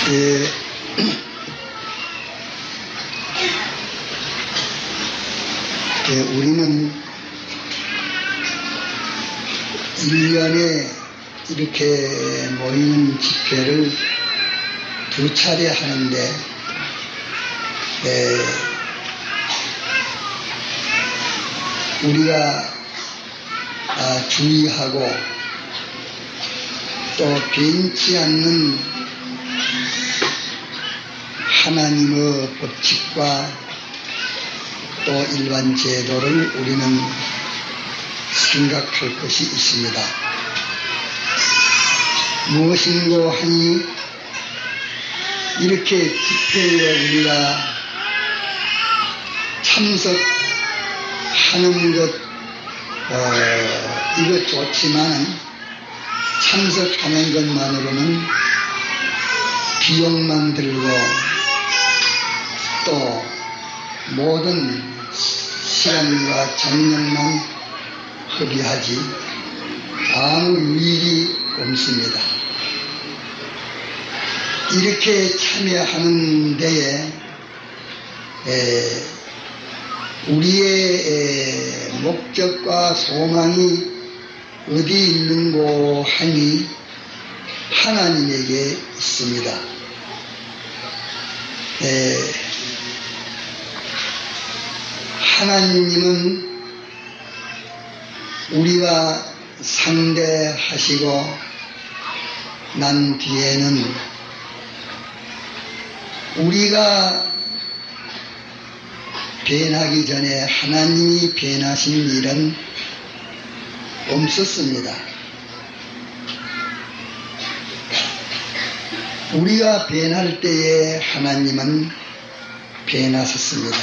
예, 우리는 1년에 이렇게 모이는 집회를 2차례 하는데, 우리가 주의하고 또 변치 않는 하나님의 법칙과 또 일반 제도를 우리는 생각할 것이 있습니다. 무엇인고 하니 이렇게 집회에 우리가 참석하는 것 이것 좋지만 참석하는 것만으로는 비용만 들고 또 모든 시간과 정력만 허비하지 아무 유익이 없습니다. 이렇게 참여하는 데에 우리의 목적과 소망이 어디 있는고 하니 하나님에게 있습니다. 하나님은 우리가 상대하시고 난 뒤에는 우리가 변하기 전에 하나님이 변하신 일은 없었습니다. 우리가 변할 때에 하나님은 변하셨습니다.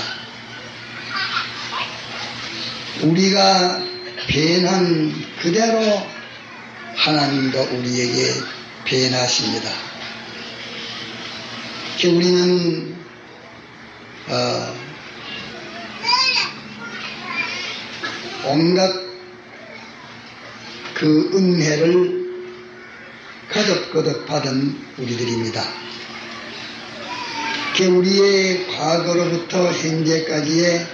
우리가 변한 그대로 하나님도 우리에게 변하십니다. 우리는 온갖 그 은혜를 거듭거듭 받은 우리들입니다. 우리의 과거로부터 현재까지의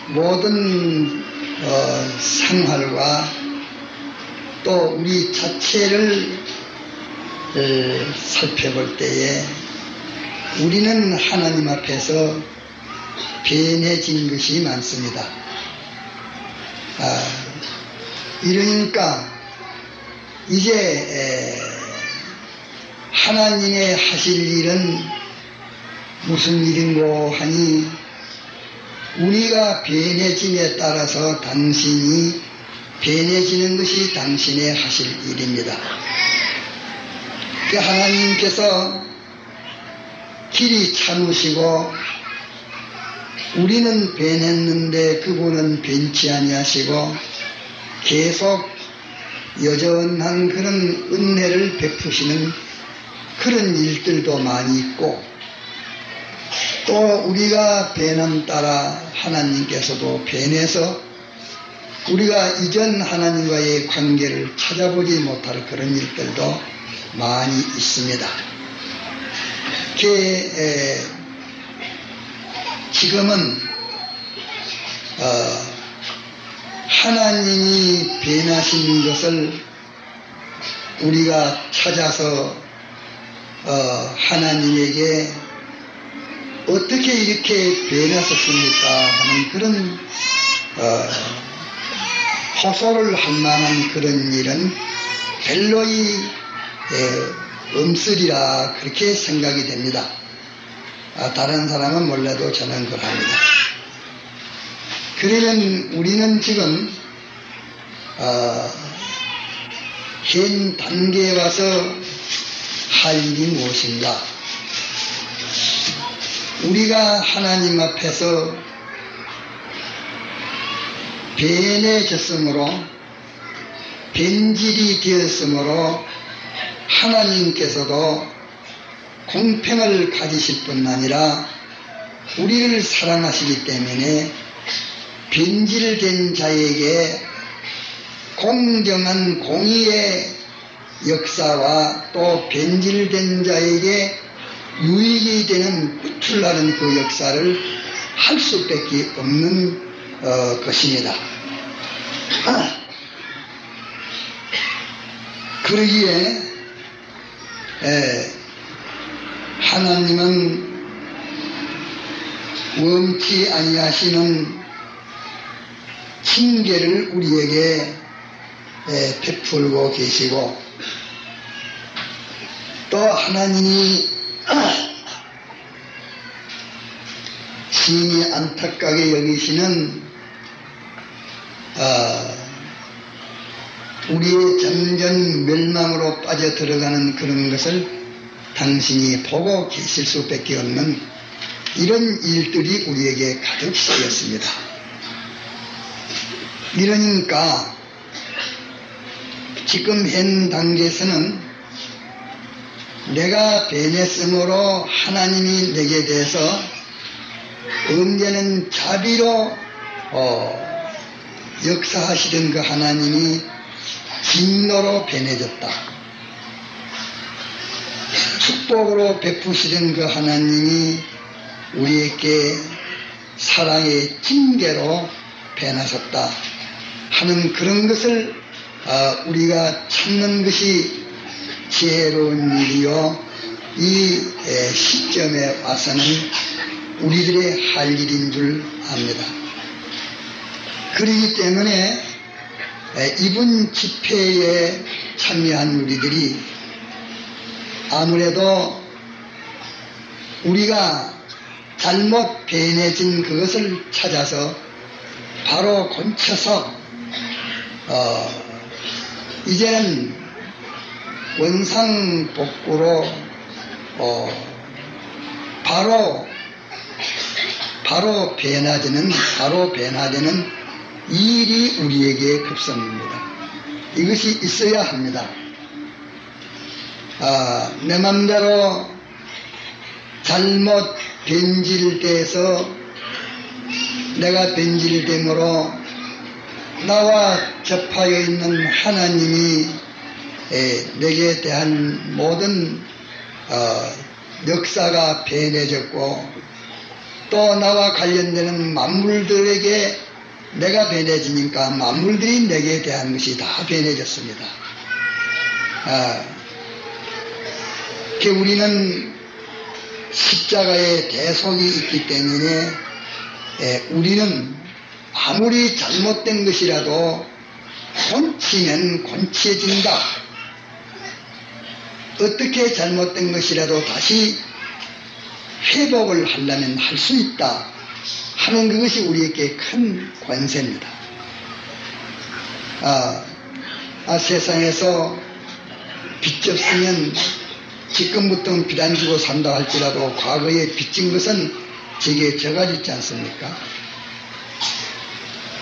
모든 생활과 또 우리 자체를 살펴볼 때에 우리는 하나님 앞에서 변해진 것이 많습니다. 이러니까 이제 하나님의 하실 일은 무슨 일인고 하니 우리가 변해짐에 따라서 당신이 변해지는 것이 당신의 하실 일입니다. 하나님께서 길이 참으시고 우리는 변했는데 그분은 변치 아니하시고 계속 여전한 그런 은혜를 베푸시는 그런 일들도 많이 있고 또 우리가 변함 따라 하나님께서도 변해서 우리가 이전 하나님과의 관계를 찾아보지 못할 그런 일들도 많이 있습니다. 지금은 하나님이 변하신 것을 우리가 찾아서 하나님에게 어떻게 이렇게 변하셨습니까 하는 그런 호소를 할 만한 그런 일은 별로이 없으리라 그렇게 생각이 됩니다. 다른 사람은 몰라도 저는 그럽니다. 그러면 우리는 지금 현 단계에 와서 할 일이 무엇인가? 우리가 하나님 앞에서 변해졌으므로 변질이 되었으므로 하나님께서도 공평을 가지실 뿐 아니라 우리를 사랑하시기 때문에 변질된 자에게 공정한 공의의 역사와 또 변질된 자에게 유익이 되는 끝을 나는 그 역사를 할 수밖에 없는 것입니다. 그러기에 하나님은 원치 아니하시는 징계를 우리에게 베풀고 계시고, 또 하나님이 심히 안타깝게 여기시는 우리의 점점 멸망으로 빠져들어가는 그런 것을 당신이 보고 계실 수밖에 없는 이런 일들이 우리에게 가득 쌓였습니다. 이러니까 지금 현 단계에서는 내가 변했으므로 하나님이 내게 대해서 언제는 자비로 역사하시던 그 하나님이 진노로 변해졌다. 축복으로 베푸시던 그 하나님이 우리에게 사랑의 징계로 변하셨다 하는 그런 것을 우리가 찾는 것이 지혜로운 일이요, 이 시점에 와서는 우리들의 할 일인 줄 압니다. 그렇기 때문에 이번 집회에 참여한 우리들이 아무래도 우리가 잘못 변해진 그것을 찾아서 바로 고쳐서 이제는 원상복구로 바로 변화되는 일이 우리에게 급선입니다. 이것이 있어야 합니다. 내 맘대로 잘못 변질돼서 내가 변질됨으로 나와 접하여 있는 하나님이 내게 대한 모든 역사가 변해졌고, 또 나와 관련되는 만물들에게 내가 변해지니까 만물들이 내게 대한 것이 다 변해졌습니다. 우리는 십자가의 대속이 있기 때문에 우리는 아무리 잘못된 것이라도 곤치면 곤치해진다. 어떻게 잘못된 것이라도 다시 회복을 하려면 할 수 있다 하는 그것이 우리에게 큰 권세입니다. 세상에서 빚 없으면 지금부터 빚 안 주고 산다 할지라도 과거에 빚진 것은 제게 져가지지 않습니까?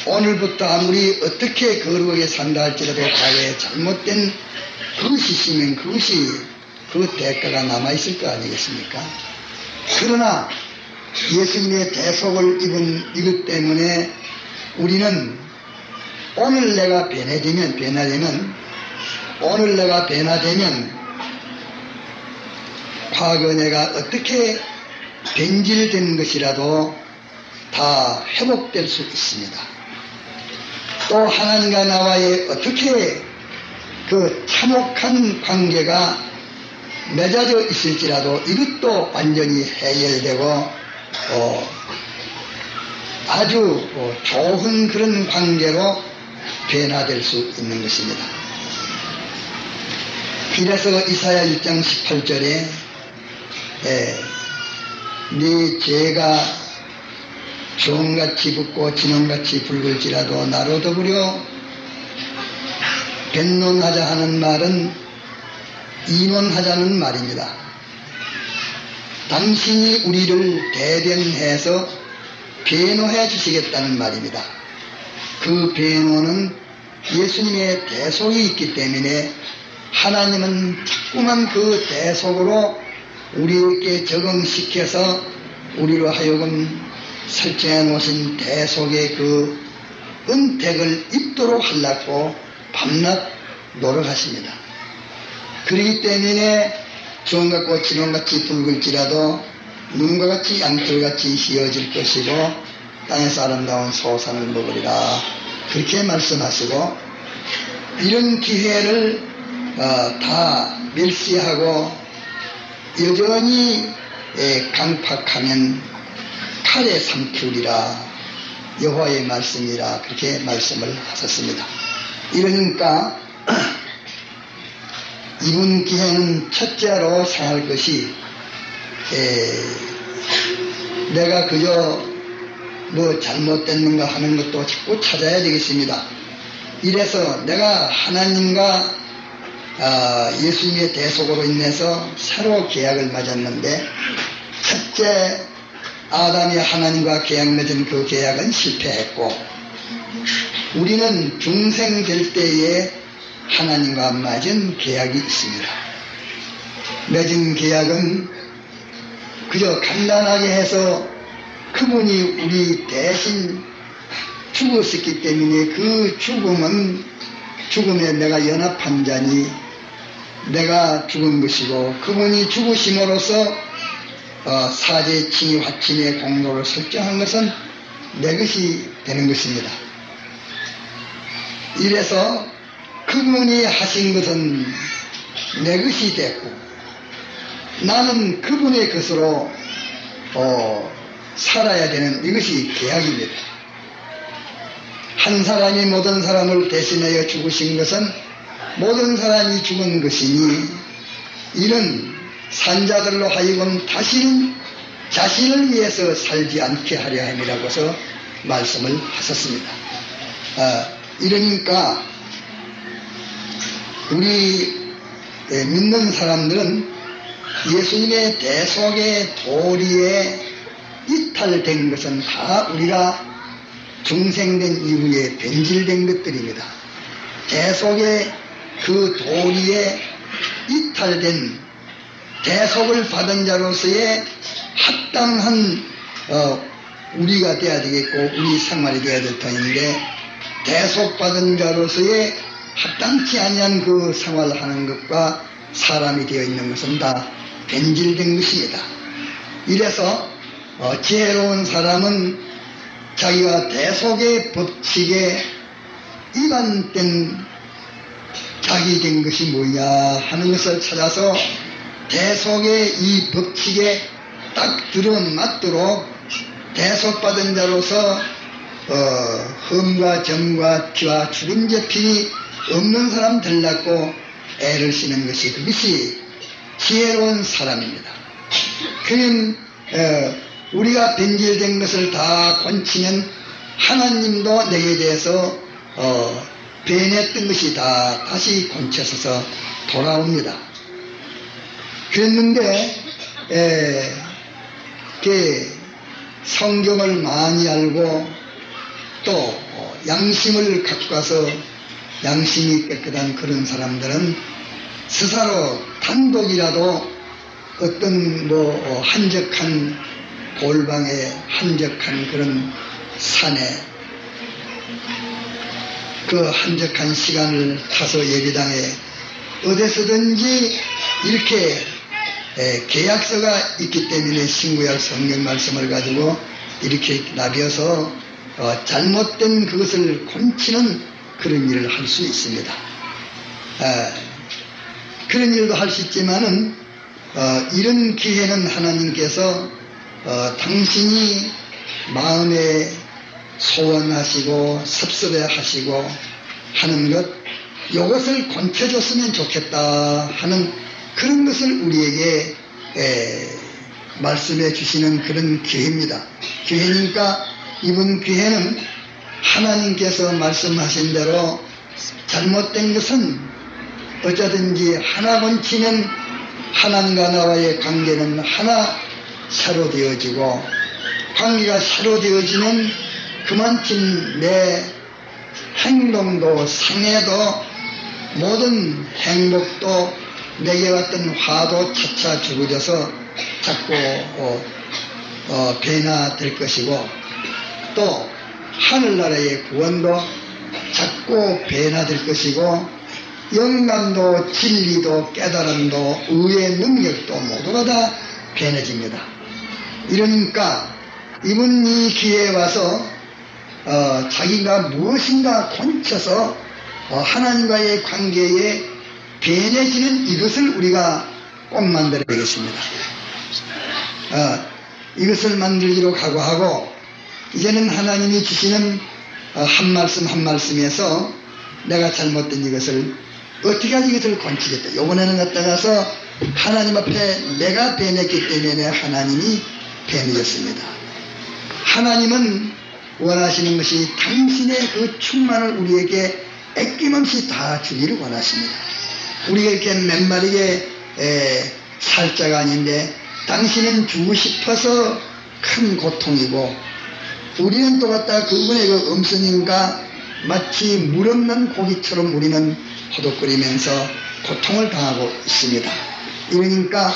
오늘부터 아무리 어떻게 거룩하게 산다 할지라도 과거에 잘못된 그것이 있으면 그것이 그 대가가 남아있을 거 아니겠습니까? 그러나 예수님의 대속을 입은 이것 때문에 우리는 오늘 내가 변화되면 과거 내가 어떻게 변질된 것이라도 다 회복될 수 있습니다. 또 하나님과 나와의 어떻게 그 참혹한 관계가 맺어져 있을지라도 이것도 완전히 해결되고 아주 좋은 그런 관계로 변화될 수 있는 것입니다. 이래서 이사야 1장 18절에 네 죄가 주홍같이 붓고 진홍같이 붉을지라도 나로 더불어 변론하자 하는 말은 인원하자는 말입니다. 당신이 우리를 대변해서 변호해 주시겠다는 말입니다. 그 변호는 예수님의 대속이 있기 때문에 하나님은 자꾸만 그 대속으로 우리에게 적응시켜서 우리로 하여금 설정해 놓으신 대속의 그 은택을 입도록 하려고 밤낮 노력하십니다. 그렇기 때문에 주홍과 꽃이론같이 붉을지라도 눈과 같이 양털같이 휘어질 것이고 땅에서 아름다운 소산을 먹으리라. 그렇게 말씀하시고 이런 기회를 다 멸시하고 여전히 강팍하면 칼에 삼키우리라. 여호와의 말씀이라 그렇게 말씀을 하셨습니다. 이러니까 이번 기회는 첫째로 생할 것이 내가 그저 뭐 잘못됐는가 하는 것도 자꾸 찾아야 되겠습니다. 이래서 내가 하나님과 예수님의 대속으로 인해서 새로 계약을 맺었는데 첫째 아담이 하나님과 계약 맺은 그 계약은 실패했고 우리는 중생 될 때에 하나님과 맺은 계약이 있습니다. 맺은 계약은 그저 간단하게 해서 그분이 우리 대신 죽었었기 때문에 그 죽음에 내가 연합한 자니 내가 죽은 것이고 그분이 죽으심으로써 사제 칭의 화친의 공로를 설정한 것은 내 것이 되는 것입니다. 이래서 그분이 하신 것은 내 것이 됐고 나는 그분의 것으로 살아야 되는 이것이 계약입니다. 한 사람이 모든 사람을 대신하여 죽으신 것은 모든 사람이 죽은 것이니 이런 산자들로 하여금 다시는 자신을 위해서 살지 않게 하려 함이라고서 말씀을 하셨습니다. 이러니까 우리 믿는 사람들은 예수님의 대속의 도리에 이탈된 것은 다 우리가 중생된 이후에 변질된 것들입니다. 대속의 그 도리에 이탈된 대속을 받은 자로서의 합당한 우리가 돼야 되겠고 우리 생활이 돼야 될 터인데 대속받은 자로서의 합당치 아니한 그 생활을 하는 것과 사람이 되어 있는 것은 다 변질된 것입니다. 이래서 지혜로운 사람은 자기가 대속의 법칙에 위반된 자기 된 것이 뭐냐 하는 것을 찾아서 대속의 이 법칙에 딱 들어맞도록 대속받은 자로서 흠과 점과 티와 주름 제품이 없는 사람 되려고 애를 쓰는 것이 그것이 지혜로운 사람입니다. 그는 우리가 변질된 것을 다 건치면 하나님도 내게 대해서 변했던 것이 다 다시 건쳐서서 돌아옵니다. 그랬는데 성경을 많이 알고 또 양심을 갖고 와서 양심이 깨끗한 그런 사람들은 스스로 단독이라도 어떤 한적한 골방에 한적한 그런 산에 그 한적한 시간을 타서 예배당에 어디서든지 이렇게 계약서가 있기 때문에 신구약 성경 말씀을 가지고 이렇게 나뉘어서 잘못된 그것을 곤치는 그런 일을 할 수 있습니다. 그런 일도 할 수 있지만은 이런 기회는 하나님께서 당신이 마음에 소원하시고 섭섭해하시고 하는 것 이것을 건쳐줬으면 좋겠다 하는 그런 것을 우리에게 말씀해 주시는 그런 기회입니다. 기회니까 이번 기회는 하나님께서 말씀하신 대로 잘못된 것은 어쩌든지 하나 건치면 하나님과 나와의 관계는 하나 새로 되어지고 관계가 새로 되어지면 그만큼 내 행동도 생애도 모든 행복도 내게 왔던 화도 차차 죽어져서 자꾸 변화될 것이고 또 하늘나라의 구원도 자꾸 변화될 것이고 영감도 진리도 깨달음도 의의 능력도 모두가 다 변해집니다. 이러니까 이번 이 기회에 와서 자기가 무엇인가 곤쳐서 하나님과의 관계에 변해지는 이것을 우리가 꼭 만들어야 되겠습니다. 이것을 만들기로 각오하고 이제는 하나님이 주시는 한 말씀 한 말씀에서 내가 잘못된 이것을 어떻게 하지 이것을 건치겠다. 요번에는 갖다가서 하나님 앞에 내가 변했기 때문에 하나님이 변해졌습니다. 하나님은 원하시는 것이 당신의 그 충만을 우리에게 아낌없이 다 주기를 원하십니다. 우리가 이렇게 몇 마리의 살자가 아닌데 당신은 주고 싶어서 큰 고통이고 우리는 또 갖다 그분의 그 음성인가 마치 물 없는 고기처럼 우리는 호독거리면서 고통을 당하고 있습니다. 이러니까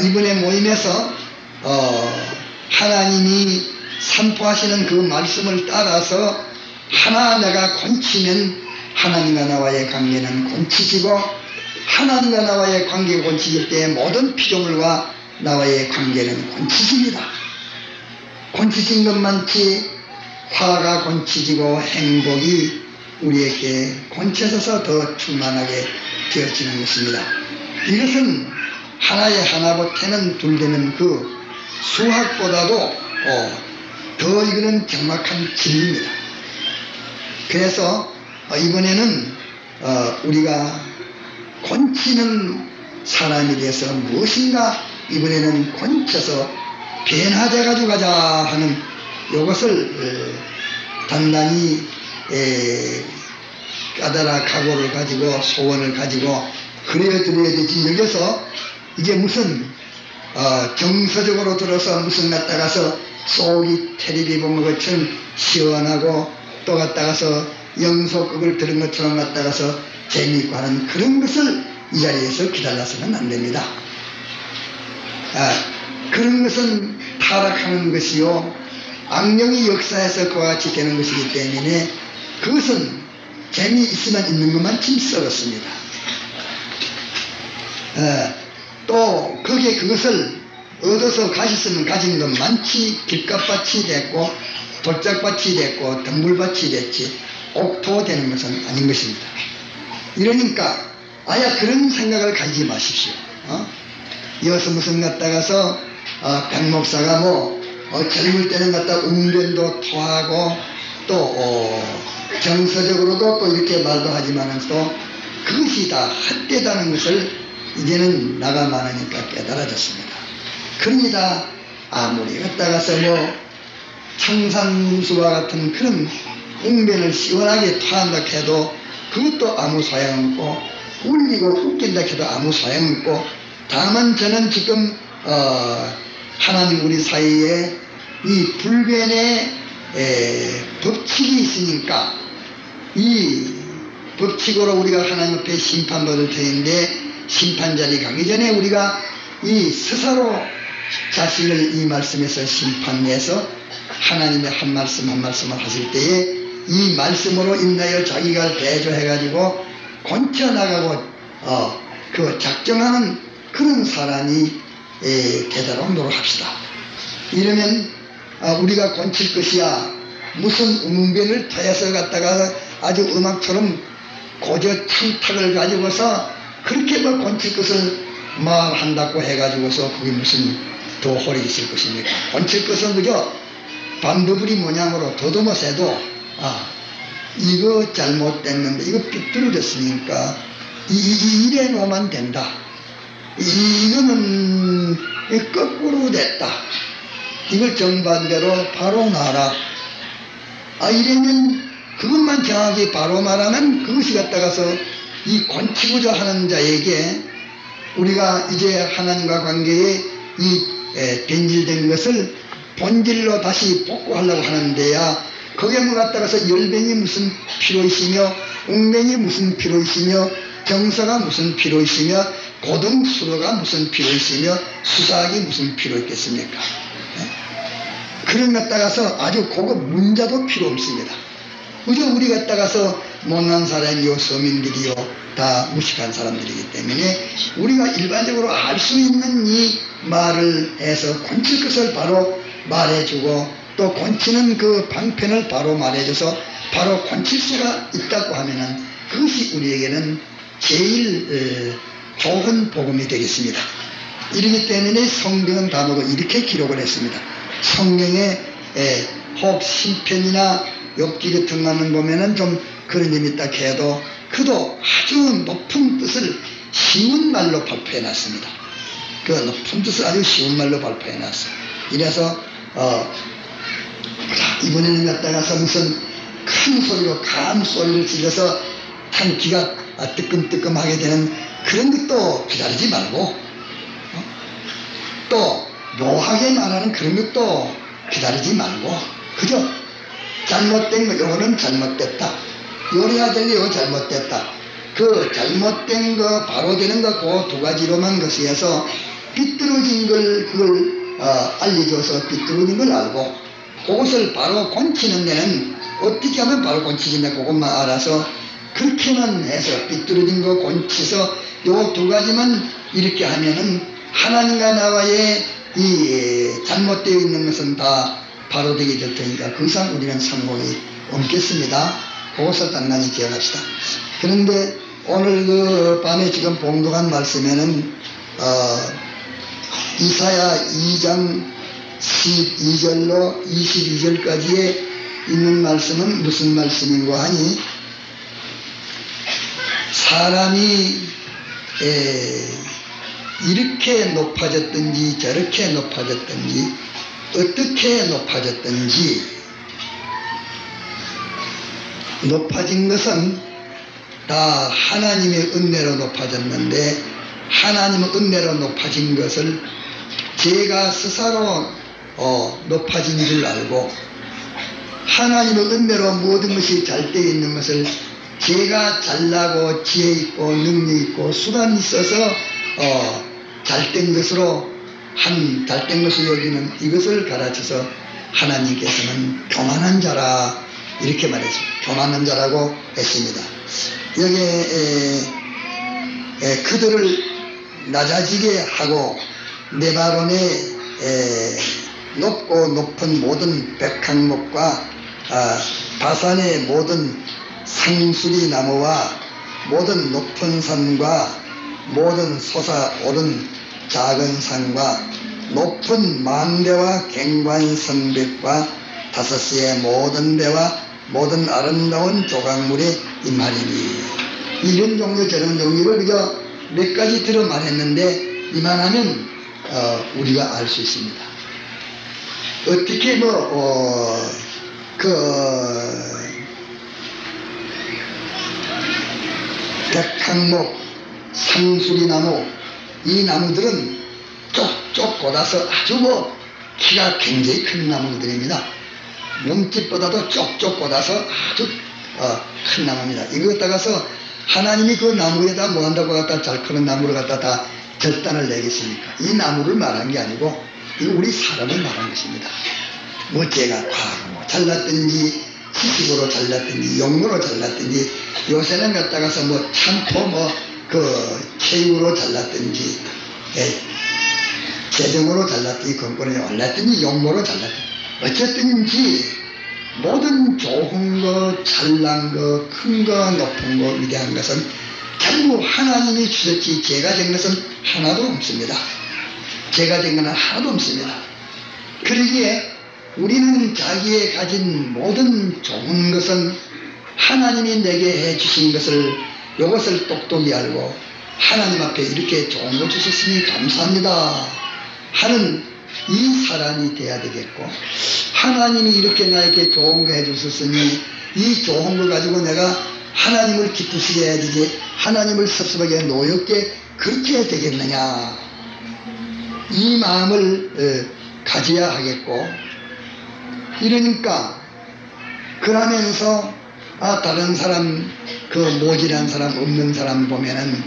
이번에 모임에서 하나님이 선포하시는 그 말씀을 따라서 하나 내가 곤치면 하나님과 나와의 관계는 곤치지고 하나님과 나와의 관계가 곤치질 때 모든 피조물과 나와의 관계는 곤치집니다. 곤치진 것만치 화가 곤치지고 행복이 우리에게 곤쳐져서 더 충만하게 되어지는 것입니다. 이것은 하나에 하나 보태는 둘 되는 그 수학보다도 더 이거는 정확한 진리입니다. 그래서 이번에는 우리가 곤치는 사람에 대해서 무엇인가 이번에는 곤쳐서 변화돼 가지고 가자 하는 이것을 단단히 까다라 각오를 가지고 소원을 가지고 그래야 드려야 되지. 여기서 이게 무슨 정서적으로 들어서 무슨 갖다가서 속이 테레비 본 것처럼 시원하고 또 갖다가서 영속극을 들은 것처럼 갖다가서 재미있고 하는 그런 것을 이 자리에서 기다려서는 안 됩니다. 그런 것은 타락하는 것이요 악령이 역사해서 그와 같이 되는 것이기 때문에 그것은 재미있으면 있는 것만 좀 썩었습니다. 또 거기에 그것을 얻어서 가셨으면 가진 것 많지 길값밭이 됐고 돌짝밭이 됐고 덤불밭이 됐지 옥토되는 것은 아닌 것입니다. 이러니까 아예 그런 생각을 가지지 마십시오. 여기서 무슨 갖다가서 백목사가 젊을 때는 갖다 웅변도 토하고 또 정서적으로도 또 이렇게 말도 하지만은 또 그것이 다 헛되다는 것을 이제는 나가 많으니까 깨달아졌습니다. 그러니다 아무리 갖다가서 청산수와 같은 그런 웅변을 시원하게 토한다 해도 그것도 아무 소용없고 울리고 웃긴다 해도 아무 소용없고 다만 저는 지금 하나님 우리 사이에 이 불변의 법칙이 있으니까 이 법칙으로 우리가 하나님 앞에 심판받을 터인데 심판자리 가기 전에 우리가 이 스스로 자신을 이 말씀에서 심판해서 하나님의 한 말씀 한 말씀을 하실 때에 이 말씀으로 인하여 자기가 대조해가지고 건쳐나가고 그 작정하는 그런 사람이 되도록 노력합시다. 이러면 우리가 건칠 것이야 무슨 웅변을 터여서 갖다가 아주 음악처럼 고저 창탁을 가지고서 그렇게 건칠 것을 한다고 해가지고서 그게 무슨 더 홀이 있을 것입니까? 건칠 것은 그저 반드부리 모양으로 더듬어서도 이거 잘못됐는데 이거 삐뚤어졌으니까 이래 놓으면 된다. 이거는 거꾸로 됐다. 이걸 정반대로 바로 놔라. 이러면 그것만 정확히 바로 말하면 그것이 갖다가서 이 건치고자 하는 자에게 우리가 이제 하나님과 관계에 이 변질된 것을 본질로 다시 복구하려고 하는데야 거기에 갖다가서 열변이 무슨 필요 있으며 웅변이 무슨 필요 있으며 정서가 무슨 필요 있으며 고등수로가 무슨 필요 있으며 수사학이 무슨 필요 있겠습니까? 그런 갖다가서 아주 고급 문자도 필요 없습니다. 그저 우리 갖다가서 못난 사람이요 서민들이요 다 무식한 사람들이기 때문에 우리가 일반적으로 알 수 있는 이 말을 해서 고칠 것을 바로 말해주고 또 고치는 그 방편을 바로 말해줘서 바로 고칠 수가 있다고 하면은 그것이 우리에게는 제일 좋은 복음이 되겠습니다. 이러기 때문에 성경은 다 모두 이렇게 기록을 했습니다. 성경에 혹 신편이나 욥기 같은 거는 보면은 좀 그런 점이 있다 해도 그도 아주 높은 뜻을 쉬운 말로 발표해 놨습니다. 그 높은 뜻을 아주 쉬운 말로 발표해 놨어요. 이래서 이번에는 갖다가서 무슨 큰 소리로 감 소리를 질러서 탄기가 뜨끔뜨끔하게 되는 그런 것도 기다리지 말고 또 묘하게 말하는 그런 것도 기다리지 말고 그저 잘못된 거 요거는 잘못됐다. 요래야 될 거 잘못됐다. 그 잘못된 거 바로 되는 거 그 두 가지로만 것이어서 삐뚤어진 걸 그걸 알려줘서 삐뚤어진 걸 알고 그것을 바로 고치는 데는 어떻게 하면 바로 고치진다 그것만 알아서 그렇게만 해서 삐뚤어진 거 고치서 요 두 가지만 이렇게 하면은 하나님과 나와의 이 잘못되어 있는 것은 다 바로 되게 될 테니까 그 이상 우리는 성공이 없겠습니다. 그것을 단단히 기억합시다. 그런데 오늘 그 밤에 지금 봉독한 말씀에는 이사야 2장 12절로 22절까지에 있는 말씀은 무슨 말씀인고 하니 사람이 이렇게 높아졌든지 저렇게 높아졌든지 어떻게 높아졌든지 높아진 것은 다 하나님의 은혜로 높아졌는데 하나님의 은혜로 높아진 것을 제가 스스로 높아진 줄 알고 하나님의 은혜로 모든 것이 잘 되어 있는 것을 제가 잘나고 지혜 있고 능력 있고 수단이 있어서 잘된 것으로 잘된 것을 여기는 이것을 가르쳐서 하나님께서는 교만한 자라 이렇게 말했습니다. 교만한 자라고 했습니다. 여기에 그들을 낮아지게 하고 네바론의 높고 높은 모든 백향목과 바산의 모든 상수리 나무와 모든 높은 산과 모든 솟아오른 작은 산과 높은 망대와 갱관성벽과 다섯시의 모든 배와 모든 아름다운 조각물에 임하리니 이런 종류 저런 종류를 그저 몇 가지 들어 말했는데 이만하면 우리가 알 수 있습니다. 어떻게 백향목, 상수리나무 이 나무들은 쪽쪽 꽂아서 아주 키가 굉장히 큰 나무들입니다. 몸집보다도 쪽쪽 꽂아서 아주 큰 나무입니다. 이거 갖다가서 하나님이 그 나무에다 뭐 한다고 갖다 잘 크는 나무를 갖다 다 절단을 내겠습니까? 이 나무를 말한 게 아니고 이거 우리 사람을 말한 것입니다. 뭐 제가 과로 잘랐든지 시식으로 잘랐든지 용으로 잘랐든지 요새는 갖다가서 뭐 참고 체육으로 잘랐든지 재정으로 잘랐든지 건건에 올랐든지 용모로 잘랐든지 어쨌든지 모든 좋은 거 잘난 거 큰 거 높은 거 위대한 것은 전부 하나님이 주셨지 제가 된 것은 하나도 없습니다. 제가 된 것은 하나도 없습니다. 그러기에 우리는 자기의 가진 모든 좋은 것은 하나님이 내게 해주신 것을 이것을 똑똑히 알고 하나님 앞에 이렇게 좋은 거 주셨으니 감사합니다 하는 이 사람이 돼야 되겠고 하나님이 이렇게 나에게 좋은 거 해주셨으니 이 좋은 걸 가지고 내가 하나님을 기쁘시게 해야 되지 하나님을 섭섭하게 노엽게 그렇게 해야 되겠느냐 이 마음을 가져야 하겠고 이러니까 그러면서 다른 사람 모질한 사람 없는 사람 보면은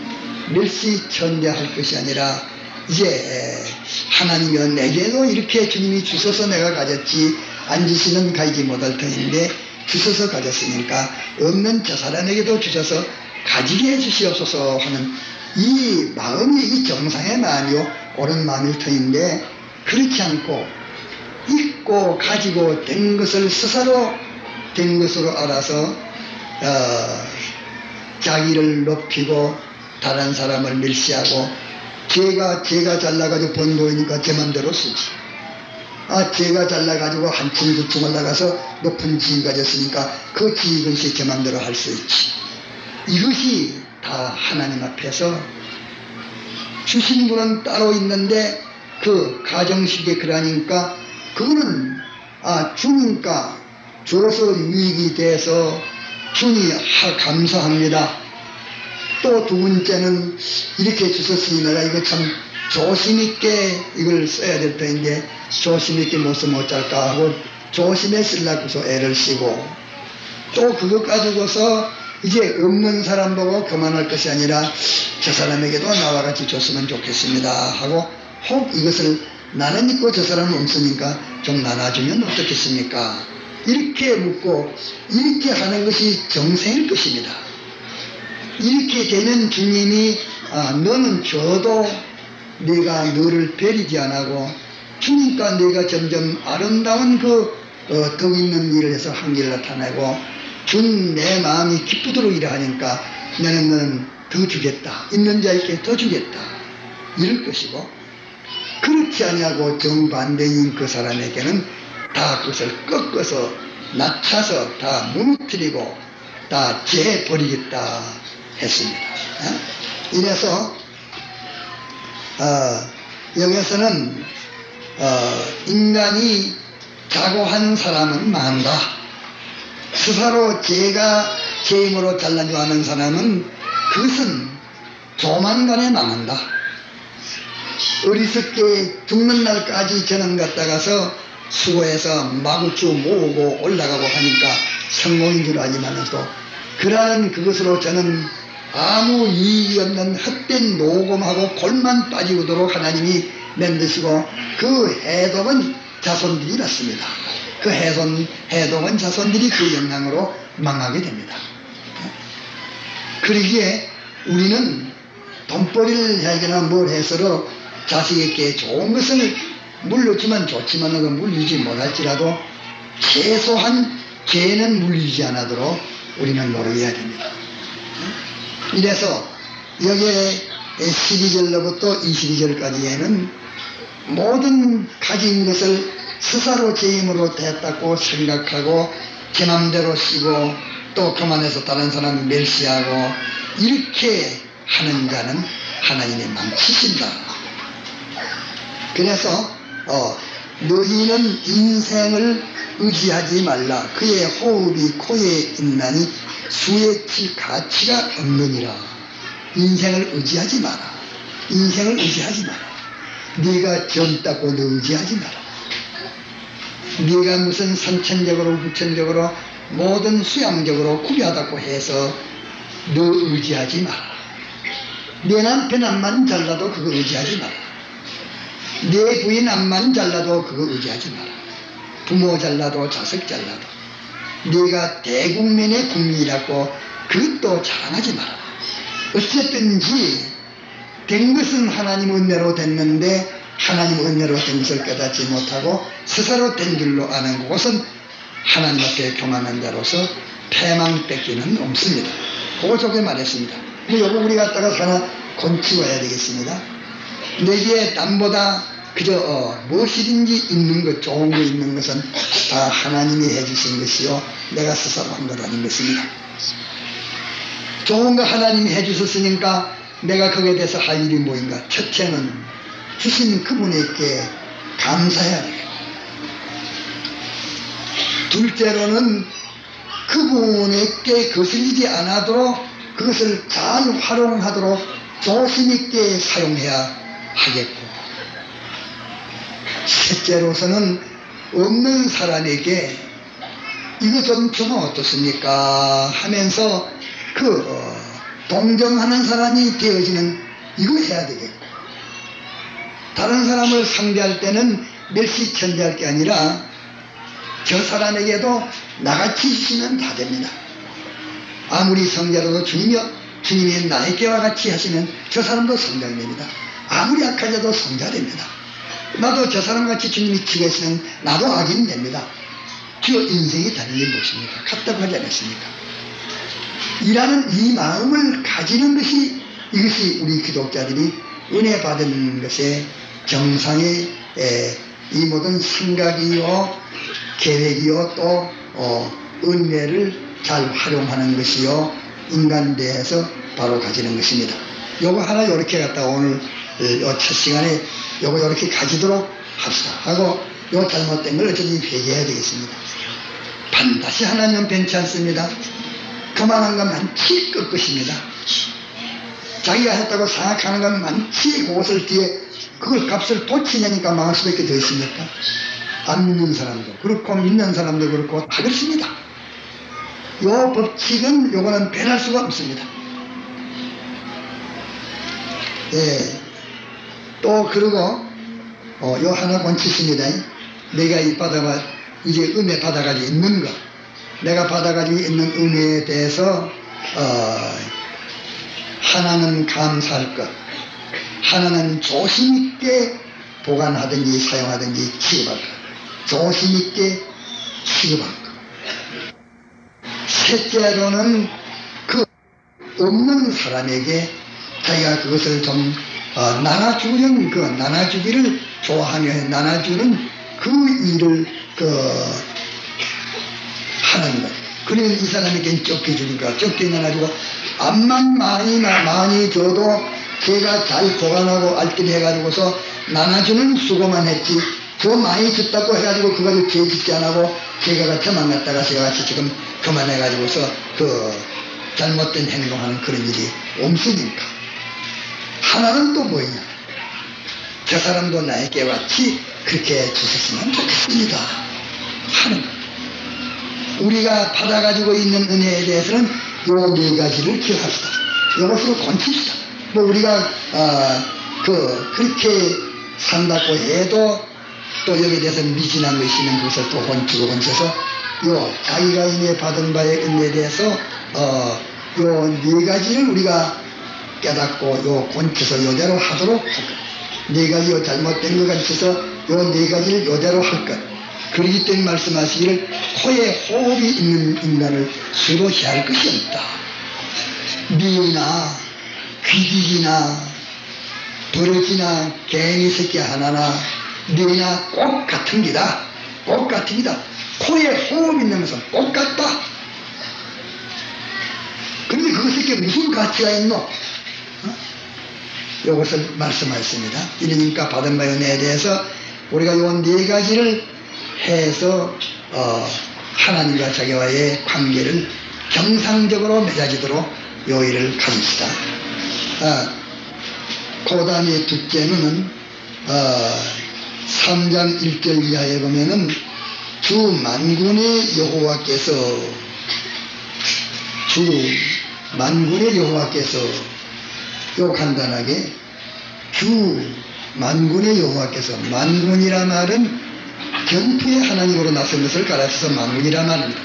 멸시 천대할 것이 아니라 이제 하나님은 내게도 이렇게 주님이 주셔서 내가 가졌지 안 주시는 가지지 못할 터인데 주셔서 가졌으니까 없는 저 사람에게도 주셔서 가지게 해주시옵소서 하는 이 마음이, 이 정상의 마음이요 옳은 마음일 터인데, 그렇지 않고 있고 가지고 된 것을 스스로 된 것으로 알아서 자기를 높이고 다른 사람을 멸시하고, 제가 잘나가지고 번 돈이니까 제 맘대로 쓰지. 제가 잘나가지고 한층 두층 올라가서 높은 지위 가졌으니까 그 지위 것이 제 맘대로 할 수 있지. 이것이 다 하나님 앞에서 주신 분은 따로 있는데, 그 가정식에 그러니까 그거는 주니까 줘서 유익이 돼서 주니 감사합니다. 또 두 번째는 이렇게 주셨으니 내가 이거 참 조심있게 이걸 써야 될 터인데 조심있게 못 쓰면 어쩔까 하고 조심해 쓰려고서 애를 쓰고, 또 그것 가지고서 이제 없는 사람 보고 그만할 것이 아니라 저 사람에게도 나와 같이 줬으면 좋겠습니다 하고, 혹 이것을 나는 있고 저 사람은 없으니까 좀 나눠주면 어떻겠습니까? 이렇게 묻고 이렇게 하는 것이 정생일 것입니다. 이렇게 되면 주님이 너는 줘도 내가 너를 버리지 않고 주니까 내가 점점 아름다운 그 덕 있는 일을 해서 한계를 나타내고 준 내 마음이 기쁘도록 일하니까 너는 더 주겠다. 있는 자에게 더 주겠다. 이럴 것이고, 그렇지 아니하고 정반대인 그 사람에게는 다 그것을 꺾어서 낮춰서 다 무너뜨리고 다 재버리겠다 했습니다. 이래서 여기서는 인간이 자고한 사람은 망한다. 스스로 제가 제 힘으로 잘나려 하는 사람은 그것은 조만간에 망한다. 어리석게 죽는 날까지 저는 갔다가서 수고해서 마구추 모으고 올라가고 하니까 성공인 줄 알지만서도 그러한 그것으로 저는 아무 이익이 없는 헛된 노금하고 골만 빠지도록 하나님이 만드시고, 그 해독은 자손들이 났습니다. 그 해독은 자손들이 그 영향으로 망하게 됩니다. 그러기에 우리는 돈벌이를 해야겠나 뭘 해서로 자식에게 좋은 것을 물렸지만 좋지만 물리지 못할지라도 최소한 죄는 물리지 않도록 우리는 노력해야 됩니다. 이래서 여기에 12절로부터 22절까지에는 모든 가진 것을 스스로 제 힘으로 됐다고 생각하고 제 맘대로 쓰고 또 그만해서 다른 사람 멸시하고 이렇게 하는 자는 하나님이 망치신다. 그래서 너희는 인생을 의지하지 말라. 그의 호흡이 코에 있나니 수에 칠 가치가 없느니라. 인생을 의지하지 마라. 인생을 의지하지 마라. 네가 젊다고 너 의지하지 마라. 네가 무슨 선천적으로 후천적으로 모든 수양적으로 구비하다고 해서 너 의지하지 마라. 내 남편 암만 잘라도 그거 의지하지 마라. 내 부인 암만 잘라도 그거 의지하지 마라. 부모 잘라도 자식 잘라도 네가 대국민의 국민이라고 그것도 자랑하지 마라. 어쨌든지 된 것은 하나님 은혜로 됐는데 하나님 은혜로 된 것을 깨닫지 못하고 스스로 된 줄로 아는 것은 하나님 앞에 교만한 자로서 패망 뺏기는 없습니다. 그거 저게 말했습니다. 근데 요거 우리 갖다가 하나 건치워야 되겠습니다. 내게 남보다 그저 무엇이든지 있는 것, 좋은 거 있는 것은 다 하나님이 해주신 것이요 내가 스스로 한 것 아닌 것입니다. 좋은 거 하나님이 해주셨으니까 내가 거기에 대해서 할 일이 뭐인가? 첫째는 주신 그분에게 감사해야 되겠다. 둘째로는 그분에게 거슬리지 않아도록 그것을 잘 활용하도록 조심있게 사용해야 하겠고, 셋째로서는 없는 사람에게 이거 좀 주면 어떻습니까 하면서 동정하는 사람이 되어지는 이거 해야 되겠고, 다른 사람을 상대할 때는 멸시천대할 게 아니라 저 사람에게도 나같이 주시면 다 됩니다. 아무리 성자라도 주님이 나에게와 같이 하시면 저 사람도 성장됩니다. 아무리 악하자도 성자됩니다. 나도 저 사람같이 주님이 치계시면 나도 악인 됩니다. 저 인생이 다른 게 무엇입니까? 같다고 하지 않았습니까? 이라는 이 마음을 가지는 것이, 이것이 우리 기독자들이 은혜 받은 것의 정상의 이 모든 생각이요, 계획이요, 또 은혜를 잘 활용하는 것이요, 인간대에서 바로 가지는 것입니다. 요거 하나 요렇게 갖다가 오늘 요 첫 시간에 요거 요렇게 가지도록 합시다 하고, 요 잘못된 걸 어쩌든지 회개해야 되겠습니다. 반드시 하나님은 변치 않습니다. 그만한 건 많지 끌 것입니다. 자기가 했다고 생각하는 건 많지 그것을 뒤에 그걸 값을 또 치냐니까 망할 수밖에 더 있습니까? 안 믿는 사람도 그렇고 믿는 사람도 그렇고 다 그렇습니다. 요 법칙은 요거는 변할 수가 없습니다. 예. 또 그리고 요 하나 권치십니다. 내가 이 받아가 이제 은혜 받아가지고 있는 것, 내가 받아가지고 있는 은혜에 대해서 하나는 감사할 것, 하나는 조심있게 보관하든지 사용하든지 취급할 것, 조심있게 취급할 것. 셋째로는 그 없는 사람에게 자기가 그것을 좀 나눠주는, 그 나눠주기를 좋아하며 나눠주는 그 일을 하는 것. 그러면 이 사람에게는 쫓겨주니까 쫓겨 나눠주고, 암만 많이 줘도 걔가 잘 보관하고 알뜰해가지고서 나눠주는 수고만 했지, 더 많이 줬다고 해가지고 그거를 죄 짓지 안 하고 걔가 같이 망갔다가 제가같이 지금 그만해가지고서 잘못된 행동하는 그런 일이 없으니까. 하나는 또 뭐냐, 저 사람도 나에게 같이 그렇게 주셨으면 좋겠습니다 하는 것. 우리가 받아가지고 있는 은혜에 대해서는 요 네 가지를 기억합시다. 이것으로 권칩시다. 뭐 우리가 그렇게 산다고 해도 또 여기에 대해서 미진한 것이 있는 그것을 또 권치고 요 자기가 은혜 받은 바의 은혜에 대해서 요 네 가지를 우리가 깨닫고 요 권쳐서 요대로 하도록 할 것. 네 가지 요 잘못된 것 같아서 요 네 가지를 요대로 할 것. 그러기 때문에 말씀하시기를 코에 호흡이 있는 인간을 수로 해할 것이 없다. 미나 귀기나 버러지나 개미 새끼 하나나 미나 꼭 같은 기다. 꼭 같은 기다. 코에 호흡이 있는 것은 꼭 같다. 그런데 그것에게 무슨 가치가 있노? 이것을 말씀하셨습니다. 이러니까 받은 바의 은혜에 대해서 우리가 요 네 가지를 해서 하나님과 자기와의 관계를 정상적으로 맺어지도록 요 일을 가집시다. 그 다음에 둘째는 3장 1절 이하에 보면은 주 만군의 여호와께서 요 간단하게 주 만군의 여호와께서, 만군이라 말은 견투의 하나님으로 나선 것을 가르쳐서 만군이라 말입니다.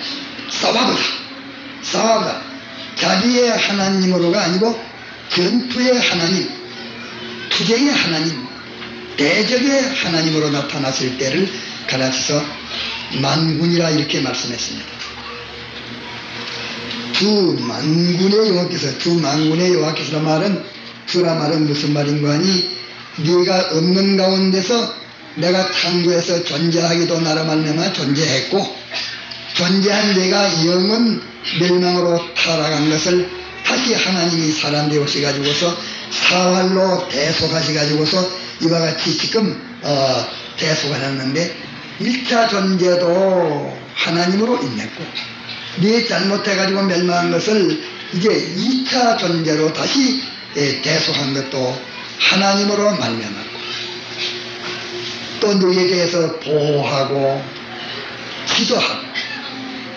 싸워보자. 자기의 하나님으로가 아니고 견투의 하나님, 투쟁의 하나님, 대적의 하나님으로 나타났을 때를 가르쳐서 만군이라 이렇게 말씀했습니다. 주 만군의 여호와께서라 말은, 주라 말은 무슨 말인가 하니, 네가 없는 가운데서 내가 창조해서 존재하기도 나로 말미암아 존재했고, 존재한 내가 영은 멸망으로 타락한 것을 다시 하나님이 사람 되오셔가지고서 사활로 대속하셔가지고서 이와 같이 지금 대속하셨는데, 1차 존재도 하나님으로 인했고, 네 잘못해가지고 멸망한 것을 이제 2차 존재로 다시 대속한 것도 하나님으로 말미암았고, 또 너희에 대해서 보호하고 지도하고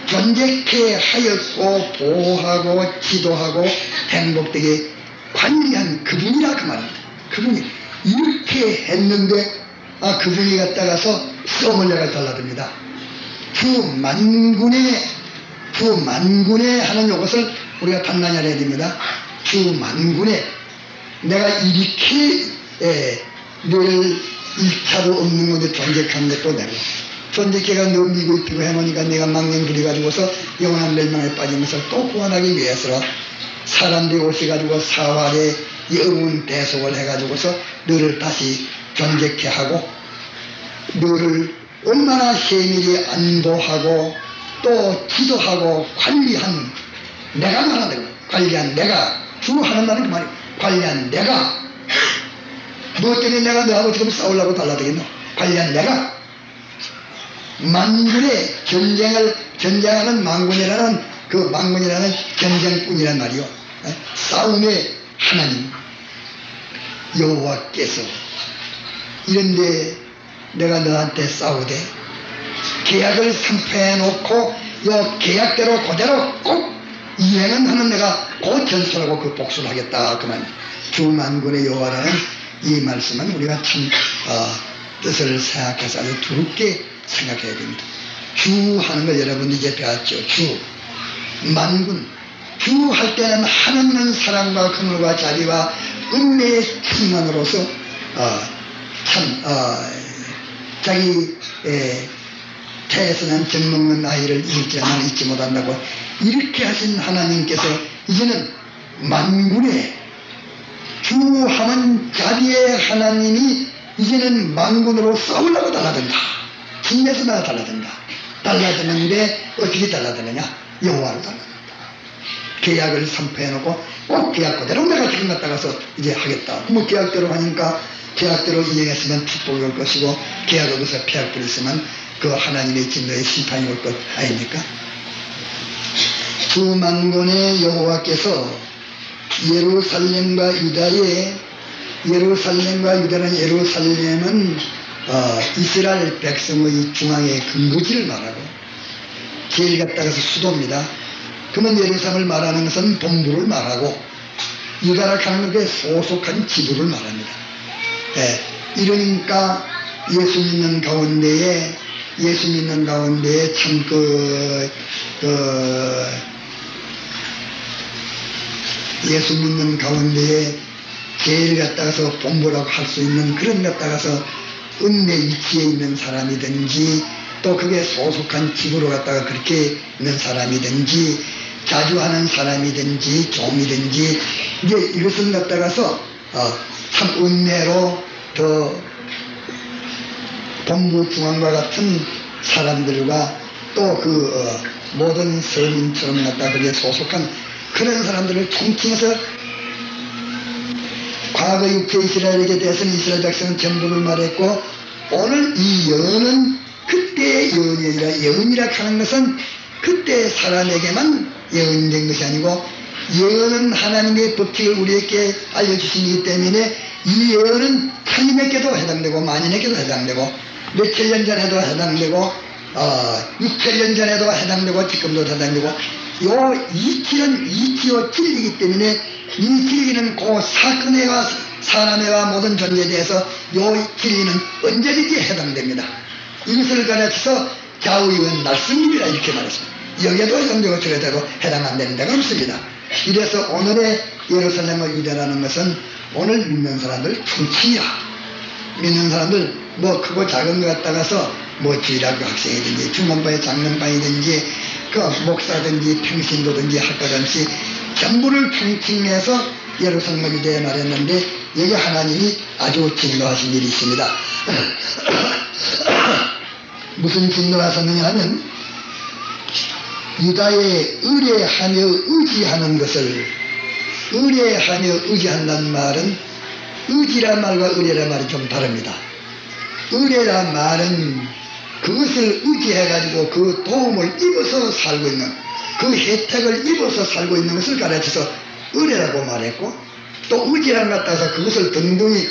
존재케 하였고 보호하고 지도하고 행복되게 관리한 그분이라 그 말입니다. 그분이 이렇게 했는데 그분이 갔다가서 썸을 내가 달라듭니다. 주만군에 하는 이것을 우리가 단단히 알아야 됩니다. 주만군에 내가 이렇게 늘 일차도 없는 건데 존재한 것도 내고 존재계가 너 미고 입히고 해놓으니까 내가 망령 부려가지고서 영원한 멸망에 빠진 것을 또 구원하기 위해서 사람들이 오셔가지고 사활의 영원 대속을 해가지고서 너를 다시 존재케 하고 너를 얼마나 세밀히 안보하고 또 지도하고 관리한 내가 말하는 거야. 관리한 내가 주하는 말은 그 말이야. 관리한 내가 무엇 때문에 내가 너하고 지금 싸우려고 달라들겠노? 관리한 내가 만군의 전쟁하는 만군이라는 그 만군이라는 전쟁꾼이란 말이요. 싸움의 하나님 여호와께서 이런데 내가 너한테 싸우되 계약을 선포해놓고 요 계약대로 그대로 꼭 이행은 하는 내가 곧 전술하고 그 복수를 하겠다. 그만 주만군의 여호와라는 이 말씀은 우리가 참 뜻을 생각해서 아주 두렵게 생각해야 됩니다. 주 하는 걸 여러분들 이제 배웠죠. 주 만군 주 할 때는 한없는 사랑과 그물과 자비와 은혜의 충만으로서 자기 태에서 난 젖먹는 아이를 일지라면 잊지 못한다고 이렇게 하신 하나님께서 이제는 만군의 주하면 자비의 하나님이 이제는 만군으로 싸우려고 달라든다. 힘내서나 달라든다. 달라드는데 어떻게 달라드느냐? 여호와로 달라든다. 계약을 선포해놓고 꼭 계약 그대로 내가 지금 갔다 가서 이제 하겠다. 뭐 계약대로 하니까 계약대로 이행했으면 축복이 올 것이고 계약 없어서 폐약불이 있으면 그 하나님의 진노의 심판이 올 것 아닙니까? 주만군의 여호와께서 예루살렘과 예루살렘은 이스라엘 백성의 중앙의 근거지를 말하고 제일 갔다 가서 수도입니다. 그러면 예루살렘을 말하는 것은 본부를 말하고 유다라 하는 것에 소속한 지부를 말합니다. 이러니까 예수 믿는 가운데에 참 예수 믿는 가운데에 제일 갔다가서 본부라고 할 수 있는 그런 갔다가서 은혜 위치에 있는 사람이든지 또 그게 소속한 지부로 갔다가 그렇게 있는 사람이든지 자주 하는 사람이든지 종이든지 이제 이것을 갖다가서 참 은혜로 더 본부 중앙과 같은 사람들과 또 그 모든 서민처럼 갖다 그게 소속한 그런 사람들을 총칭해서 과거 육체 이스라엘에게 대해서는 이스라엘 백성은 전부를 말했고 오늘 이 예언은 그때의 예언이 아니라 예언이라 하는 것은 그때 사람에게만 예언된 것이 아니고 예언은 하나님의 법칙을 우리에게 알려주시기 때문에 이 예언은 천인에게도 해당되고 만인에게도 해당되고 몇천 년 전에도 해당되고 6천년 전에도 해당되고 지금도 해당되고 요 이치요 진리이기 때문에 이 진리는 그 사건에와 사람에와 모든 존재에 대해서 요 진리는 언제든지 해당됩니다. 이것을 가르쳐서 좌우이은 말씀입니다 이렇게 말했습니다. 여기에도 해당되고 저에도 해당 안 되는 데가 없습니다. 이래서 오늘의 예루살렘과 유대라는 것은 오늘 믿는 사람들 충치야. 믿는 사람들 뭐 크고 작은 것 갖다가서 뭐 주일학교 학생이든지 중간반의 장년반이든지 그 목사든지 평신도든지 학과든지 전부를 충칭해서 예루살렘과 유대에 말했는데 여기 하나님이 아주 진노하신 일이 있습니다. 무슨 진노하셨느냐 하면 유다에 의뢰하며 의지하는 것을 의뢰하며 의지한다는 말은 의지란 말과 의뢰란 말이 좀 다릅니다. 의뢰란 말은 그것을 의지해가지고 그 도움을 입어서 살고 있는 그 혜택을 입어서 살고 있는 것을 가르쳐서 의뢰라고 말했고 또 의지란 것 같아서 그것을 든든히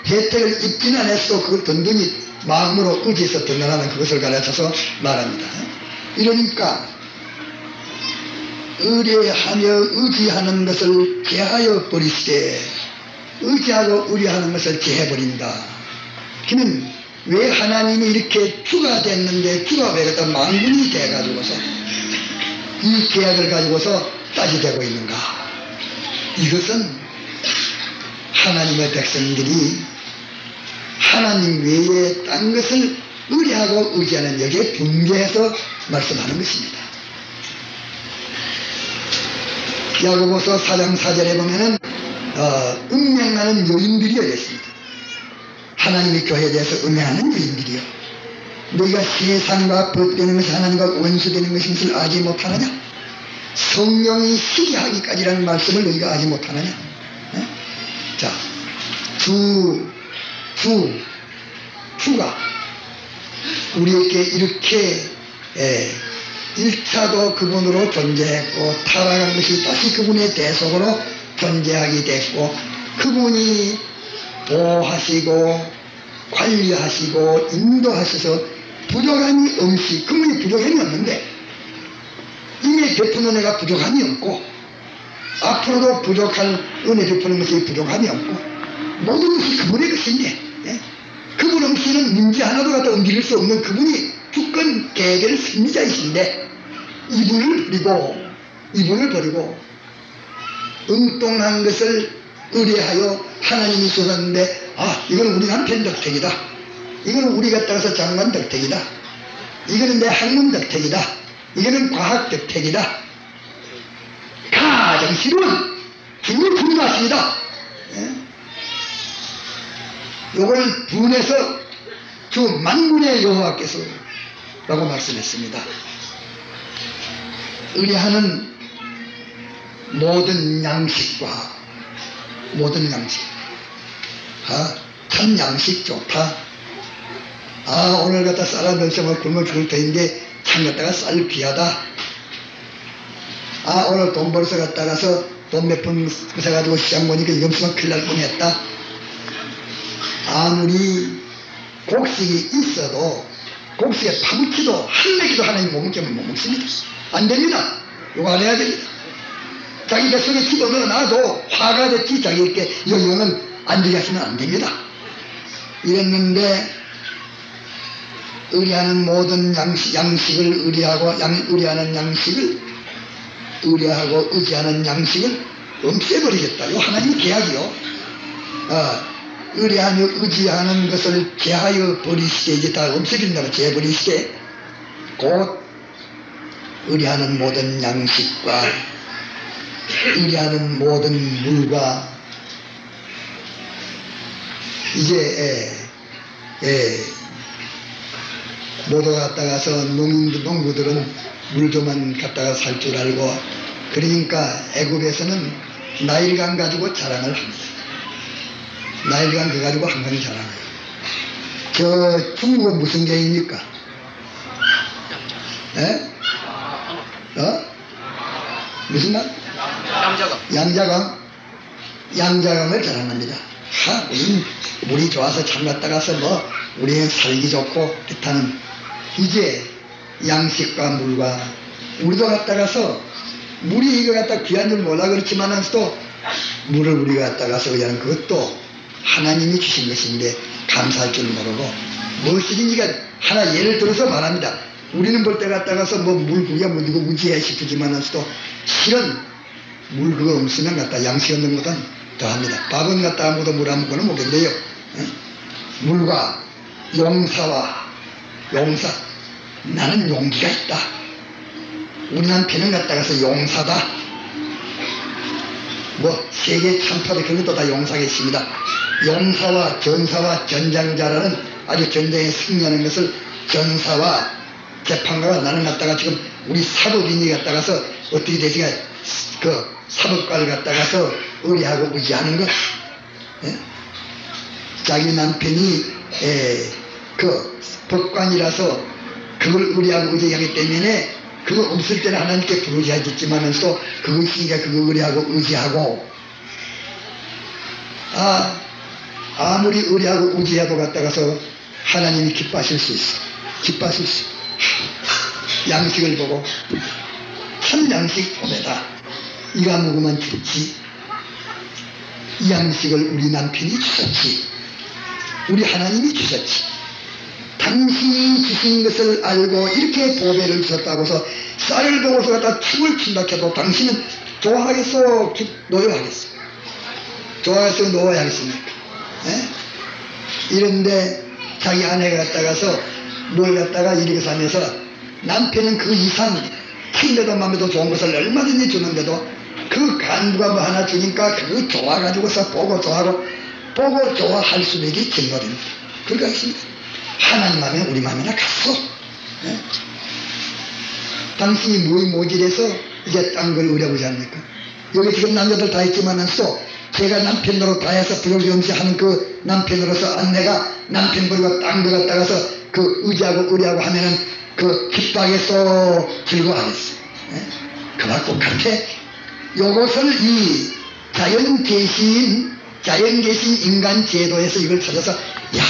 혜택을 입지는 않았어도 그걸 든든히 마음으로 의지해서 든든하는 그것을 가르쳐서 말합니다. 이러니까 의뢰하며 의지하는 것을 제하여 버리시되 의지하고 의뢰하는 것을 제해버린다. 그는 왜 하나님이 이렇게 주가 됐는데 주가 왜 그다 만군이 돼가지고서 이 계약을 가지고서 따지되고 있는가? 이것은 하나님의 백성들이 하나님 외에 딴 것을 의뢰하고 의지하는 여기에 분개해서 말씀하는 것입니다. 야고보서 4장 4절에 보면은 음행하는 요인들이여 있습니다. 하나님의 교회에 대해서 음행하는 요인들이요. 너희가 세상과 벗되는 것이 하나님과 원수되는 것인 것을 알지 못하느냐? 성령이 시기하기까지라는 말씀을 너희가 알지 못하느냐? 네? 자, 주가 우리에게 이렇게 1차도 그분으로 존재했고 타락한 것이 다시 그분의 대속으로 존재하게 됐고 그분이 보호하시고 관리하시고 인도하셔서 부족함이 없이 그분이 부족함이 없는데 이미 베푸는 은혜가 부족함이 없고 앞으로도 부족할 은혜 베푸는 것이 부족함이 없고 모든 것이 그분의 것인데 그분 없이는 문제 하나도 갖다 옮길 수 없는 그분이 주권 계획의 승리자이신데 이분을 버리고 엉뚱한 것을 의뢰하여 하나님이 쏟았는데 이거는 우리 남편 덕택이다. 이거는 우리 갖다가서 장관 덕택이다. 이거는 내 학문 덕택이다. 이거는 과학 덕택이다. 가정실은 주를 분노하십니다. 요걸 분해서 주 만군의 여호와께서 라고 말씀했습니다. 의뢰하는 모든 양식과 모든 양식 참 양식 좋다. 오늘 갖다 쌀 한 덩치만 굶어 죽을 터인데 참 갖다가 쌀 귀하다. 오늘 돈 벌어서 갔다가서 돈 몇 푼 사가지고 시장 보니까 이거 없으면 큰일 날 뻔했다. 아무리 곡식이 있어도 곡식에 파묻히도 한 내기도 하나님 못 먹으면 못 먹습니다. 안 됩니다. 이거 안 해야 됩니다. 자기 뱃속에 집어넣어놔도 화가 됐지 자기에게 영혼은 안 되게 하시면 안 됩니다. 이랬는데 의뢰하는 모든 양식을 의뢰하는 양식을 의뢰하고 의지하는 양식을 없애버리겠다. 이거 하나님 계약이요. 의뢰하며 의지하는 것을 제하여 버리시되 이제 다 없애버린다고 제버리시되 곧 의뢰하는 모든 양식과 의뢰하는 모든 물과 이제 모두 갔다가서 농부들은 물조만 갖다가 살 줄 알고 그러니까 애굽에서는 나일강 가지고 자랑을 합니다. 나일강 그 가지고 항상 자랑해요. 저 중국은 무슨 강입니까? 무슨 말? 양자강을 자랑합니다. 우리는 물이 좋아서 참 갔다가서 우리는 살기 좋고 그렇다는 이제 양식과 물과 우리도 갔다가서 물이 이거 갖다 귀한 줄 몰라 그렇지만은 또 물을 우리가 갖다가서 그냥 그것도 하나님이 주신 것인데 감사할 줄 모르고 무엇이든지가 하나 예를 들어서 말합니다. 우리는 볼 때 갔다가서 물 그게 누구 우지해 싶으지만은 또 실은 물 그거 없으면 갖다 양식 없는 것보다는 더합니다. 밥은 갖다 아무도 물 안 먹고는 못겠네요. 물과 용사 나는 용기가 있다. 우리 남편은 갖다가서 용사다. 세계 참파도 그런 것도 다 용사겠습니다. 용사와 전사와 전장자라는 아주 전쟁에 승리하는 것을 전사와 재판가가 나는 갖다가 지금 우리 사법인이 갖다가서 어떻게 되지가 그 사법가를 갖다가서 의뢰하고 의지하는 것. 자기 남편이 그 법관이라서 그걸 의뢰하고 의지하기 때문에 그거 없을 때는 하나님께 부르짖지만은 또 그거 있으니까 그거 의뢰하고 의지하고 아무리 의뢰하고 의지해도 갔다가서 하나님이 기뻐하실 수 있어. 기뻐하실 수 있어. 양식을 보고 참 양식 보배다. 이거 먹으면 좋지. 이 양식을 우리 남편이 주셨지. 우리 하나님이 주셨지. 당신이 주신 것을 알고 이렇게 보배를 주셨다고서 쌀을 보고서 갖다 춤을 춘다 해도 당신은 좋아하겠어? 노여하겠어? 좋아하겠어? 노여하겠습니까? 이런데 자기 아내가 갖다가서 뭘 갖다가 이렇게 사면서 남편은 그 이상 킬레도 맘에도 좋은 것을 얼마든지 주는데도 그 간부가 뭐 하나 주니까 그거 좋아가지고서 보고 좋아하고 보고 좋아할 수밖에 증거됩니다. 그러니까 있습니다. 하나님 마음에 우리 마음이나 갔어. 당신이 모질해서 이제 딴 걸 의뢰보지 않습니까? 여기 지금 남자들 다 있지만은서 제가 남편으로 다 해서 부정경시 하는 그 남편으로서 아내가 남편 버리고 딴 거 갖다가서 그 의지하고 하면은 그 기뻐하겠어? 즐거워하겠어? 그만큼 그렇게 요것을 이 자연계신 인간 제도에서 이걸 찾아서 야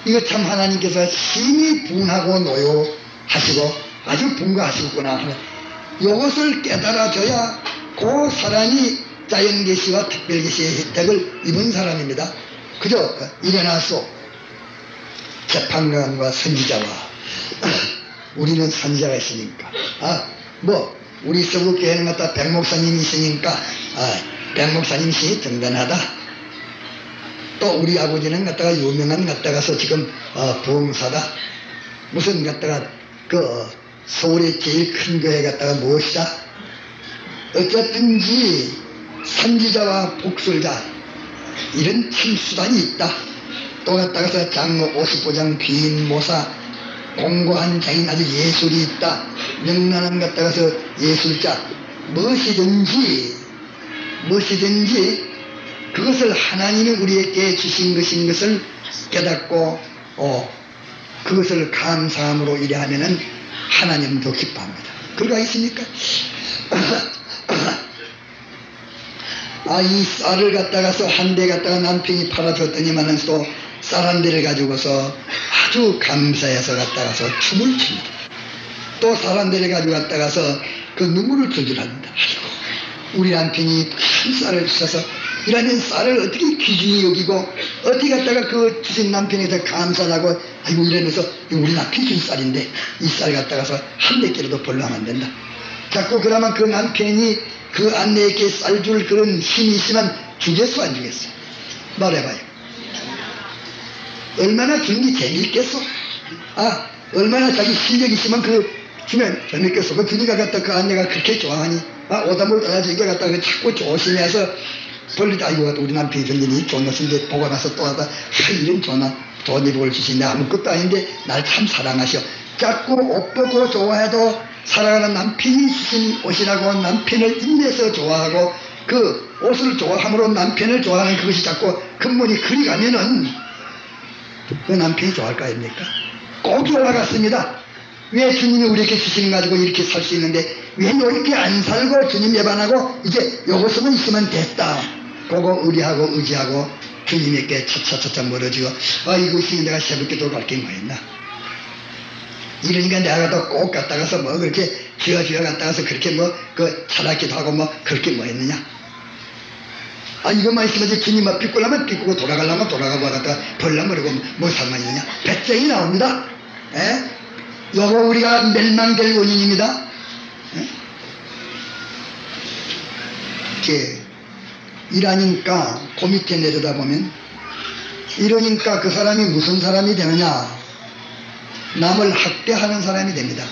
이거 참 하나님께서 심히 분하고 노여하시고 아주 분가하시구나 하는 요것을 깨달아줘야 그 사람이 자연계시와 특별계시의 혜택을 입은 사람입니다. 그저 일어나서 재판관과 선지자와 우리는 선지자가 있으니까 우리 서구교회는 갖다 백목사님이 있으니까 백목사님이 정단하다. 또 우리 아버지는 갖다가 유명한 갖다가서 지금 부흥사다. 무슨 갖다가 그 서울의 제일 큰 교회 갖다가 무엇이다. 어쨌든지 선지자와 복술자 이런 참 수단이 있다. 또 갖다가서 장로 50보장 귀인 모사 공고한 장인 아주 예술이 있다. 명란한 갖다가서 예술자 무엇이든지 그것을 하나님이 우리에게 주신 것인 것을 깨닫고 그것을 감사함으로 이래 하면은 하나님도 기뻐합니다. 그거 있습니까? 이 쌀을 갖다가서 한 대 갖다가 남편이 팔아줬더니만은 또 쌀 한 대를 가지고서 아주 감사해서 갖다가서 춤을 춥니다. 또 쌀 한 대를 가지고 갖다가서 그 눈물을 줄줄합니다. 우리 남편이 큰 쌀을 주셔서 이라는 쌀을 어떻게 귀중히 여기고 어떻게 갖다가 그 주신 남편에 더 감사하고 아이고 이러면서 우리 남편이 준 쌀인데 이 쌀 갖다가서 한 대끼라도 벌로 하면 안 된다. 자꾸 그러면 그 남편이 그 아내에게 쌀 줄 그런 힘이 있으면 주겠어 안 주겠어? 말해봐요. 얼마나 주는 게 재미있겠어? 얼마나 자기 실력이 있으면 그 주면 재미있겠어? 그 주니까 갖다 그 아내가 그렇게 좋아하니 오다물 떠나주니까 갖다가 자꾸 조심해서 벌리다 아이고 우리 남편이 던지니 좋은 것인데 보고 나서 또 하다 이런 좋은 일을 주시네 아무것도 아닌데 날 참 사랑하셔. 자꾸 옷 보고 좋아해도 사랑하는 남편이 주신 옷이라고 남편을 인내해서 좋아하고 그 옷을 좋아함으로 남편을 좋아하는 그것이 자꾸 근본이 그리 가면은 그 남편이 좋아할 거 아닙니까? 꼭 올라갔습니다. 왜 주님이 우리에게 주시는 가지고 이렇게 살 수 있는데 왜 이렇게 안 살고 주님 예반하고 이제 요것만 있으면 됐다. 그거 의지하고 주님에게 차차차차 멀어지고 이것이 내가 새벽기도 갈 게 뭐였나. 이러니까 내가 또 꼭 갔다가서 뭐 그렇게 쥐어 갔다가서 그렇게 그 차랍기도 하고 그렇게 뭐였느냐. 이것만 있으면 주님 비꾸려면 비꾸고 돌아가려면 돌아가고 갔다가 벌려버리고 뭐 상관이느냐. 배짱이 나옵니다. 요거 우리가 멸망될 원인입니다. 이렇게 일하니까 그 밑에 내려다보면 이러니까 그 사람이 무슨 사람이 되느냐. 남을 학대하는 사람이 됩니다.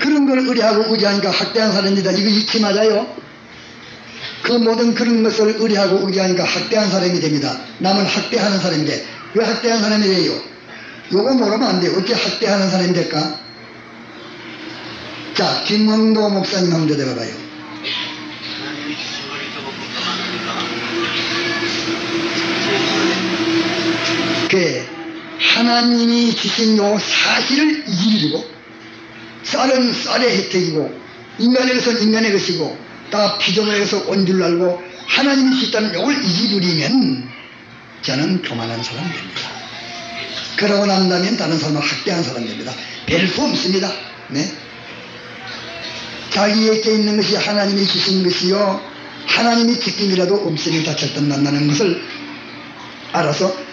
그런 걸 의뢰하고 의지하니까 학대하는 사람입니다. 이거 잊지 맞아요. 그 모든 그런 것을 의뢰하고 의지하니까 학대하는 사람이 됩니다. 남을 학대하는 사람이 돼. 왜 학대하는 사람이 돼요? 요거 모르면 안 돼요. 어떻게 학대하는 사람이 될까? 자, 김원도 목사님 한번 대답해봐요. 하나님이 주신 요 사실을 잊으려고 쌀은 쌀의 혜택이고 인간의 것은 인간의 것이고 다 피조물에서 온 줄 알고 하나님이 주셨다는 요걸 잊으려면 저는 교만한 사람이 됩니다. 그러고 난 다음에 다른 사람을 학대하는 사람이 됩니다. 별 수 없습니다. 자기에게 있는 것이 하나님이 주신 것이요 하나님이 지킴이라도 음식을 다쳤던 난다는 것을 알아서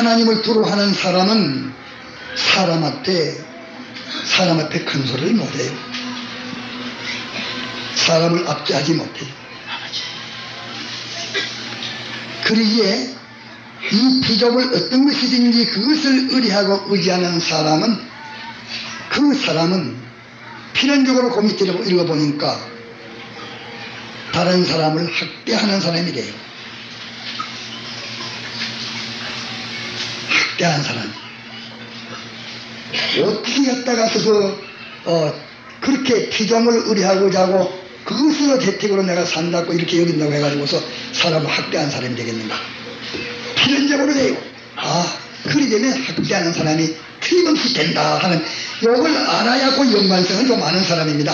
하나님을 두루 하는 사람은 사람 앞에 큰 소리를 못해요. 사람을 압제하지 못해요. 그러기에 이 비좁을 어떤 것이든지 그것을 의뢰하고 의지하는 사람은, 그 사람은 필연적으로 그 밑에 읽어보니까 다른 사람을 학대하는 사람이 돼요. 학대하는 사람이. 어떻게 갖다가서 그렇게 피조물 의뢰하고자 하고 그것으로 재택으로 내가 산다고 이렇게 여긴다고 해가지고서 사람을 학대하는 사람이 되겠는가? 필연적으로 돼요. 아, 그리 되면 학대하는 사람이 틀림없이 된다 하는, 이걸 알아야 그 연관성은 좀 아는 사람입니다.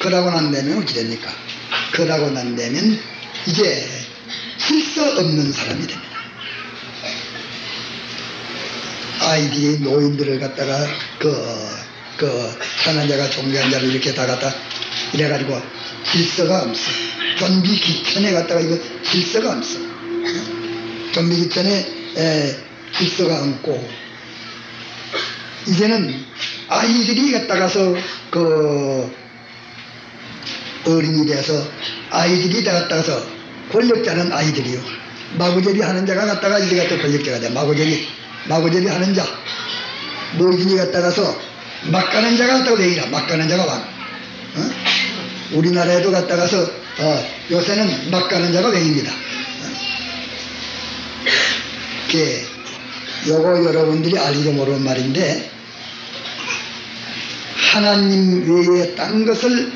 그러고 난 다음에 어찌 됩니까? 그러고 난 다음에 이제 질서 없는 사람이 됩니다. 아이들이 노인들을 갖다가 산한자가 종교한자를 이렇게 다 갖다 이래가지고 질서가 없어. 좀비 기천에 갖다가 이거 질서가 없어. 좀비 기천에 질서가 없고, 이제는 아이들이 갖다가서 어린이 돼서 아이들이 다 갖다가서 권력자는 아이들이요. 마구잡이 하는 자가 갖다가 이제 갖다 권력자가 돼. 마구잡이 하는 자. 모진이 갖다가서 막 가는 자가 갖다가 내이라. 막 가는 자가 왕. 우리나라에도 갖다가서 요새는 막 가는 자가 왕입니다. 요거 여러분들이 알기도 모르는 말인데, 하나님 외에 딴 것을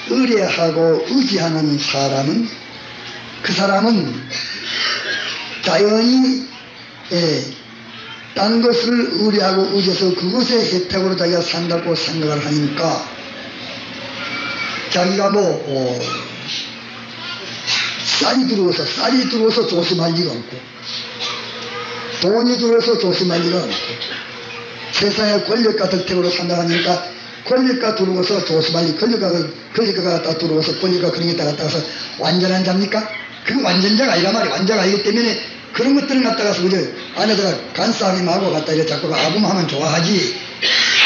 의뢰하고 의지하는 사람은, 그 사람은 자연히 딴 것을 의뢰하고 의지해서 그것의 혜택으로 자기가 산다고 생각을 하니까 자기가 쌀이 들어와서 조심할 리가 없고, 돈이 들어와서 조심할 리가 없고, 세상에 권력과 덕택으로 산다 하니까 권력과 들어와서 조심할 리, 권력가가 다 들어와서 권력가 그런 게 다 갖다가서 완전한 자입니까? 그건 완전자가 아니란 말이야. 완전자가 아니기 때문에 그런 것들을 갖다가서 그저 안에다가 간싸움하고 갖다 이렇게 자꾸 아부하면 좋아하지,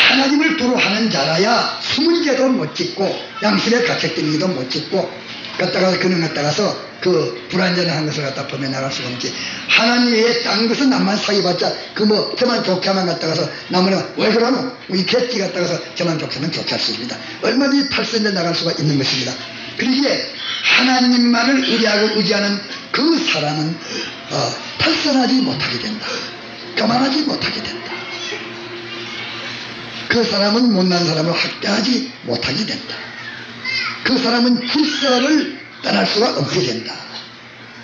하나님을 두루 하는 자라야 수문제도 못 짓고 양심의 가책들이도 못 짓고 갖다가 그는 갖다가서 그 불완전한 것을 갖다 범해나갈 수가 없지. 하나님 외에 딴 것은 남만 사귀봤자 저만 좋게 하면 갖다가서 남은 왜 그러노? 이 개띠 갖다가서 저만 좋게 하면 좋게 할 수 있습니다. 얼마든지 탈선돼 나갈 수가 있는 것입니다. 그러기에 하나님만을 의뢰하고 의지하는 그 사람은 탈선하지 못하게 된다. 교만하지 못하게 된다. 그 사람은 못난 사람을 학대하지 못하게 된다. 그 사람은 질서를 떠날 수가 없게 된다.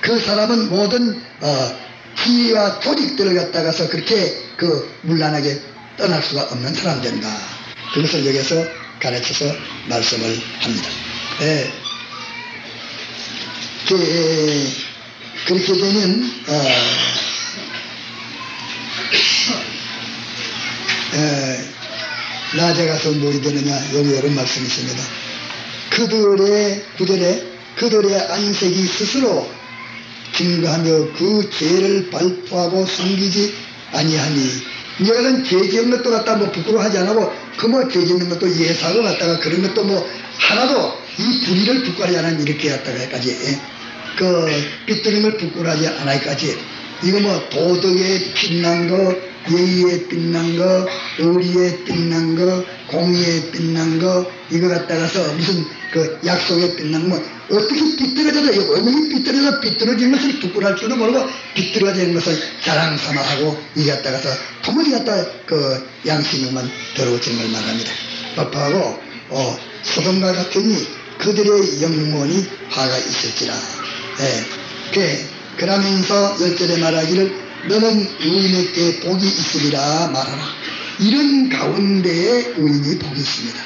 그 사람은 모든 지위와 조직들을 갖다가서 그렇게 문란하게 떠날 수가 없는 사람 된다. 그것을 여기서 가르쳐서 말씀을 합니다. 그렇게 되면 낮에 가서 뭐이 되느냐, 여기 이런 말씀이 있습니다. 그들의 안색이 스스로 증거하며 그 죄를 발표하고 숨기지 아니하니, 이거는 죄 지은 것도 갖다 부끄러워하지 않고 죄 지은 것도 예사고 갖다가 그런 것도 하나도 이 불의를 부끄러워하지 않은 이렇게 갖다가까지 삐뚤림을 부끄러워하지 않아까지 이거 도덕에 빛난 거, 예의에 빛난 거, 의리에 빛난 거, 공의에 빛난 거, 이거 갖다가서 무슨 약속에 빛난 거, 어떻게 삐뚤어져도, 얼마나 삐뚤어진 것을 부끄러워할 줄도 모르고 삐뚤어진 것을 자랑 삼아하고 이 갖다가서 도무지 양심에만 더러워지는 걸 말합니다. 법하고 소돔과 같으니 그들의 영혼이 화가 있을지라. 그러면서 10절에 말하기를 너는 의인에게 복이 있으리라 말하라. 이런 가운데에 의인이 복이 있습니다.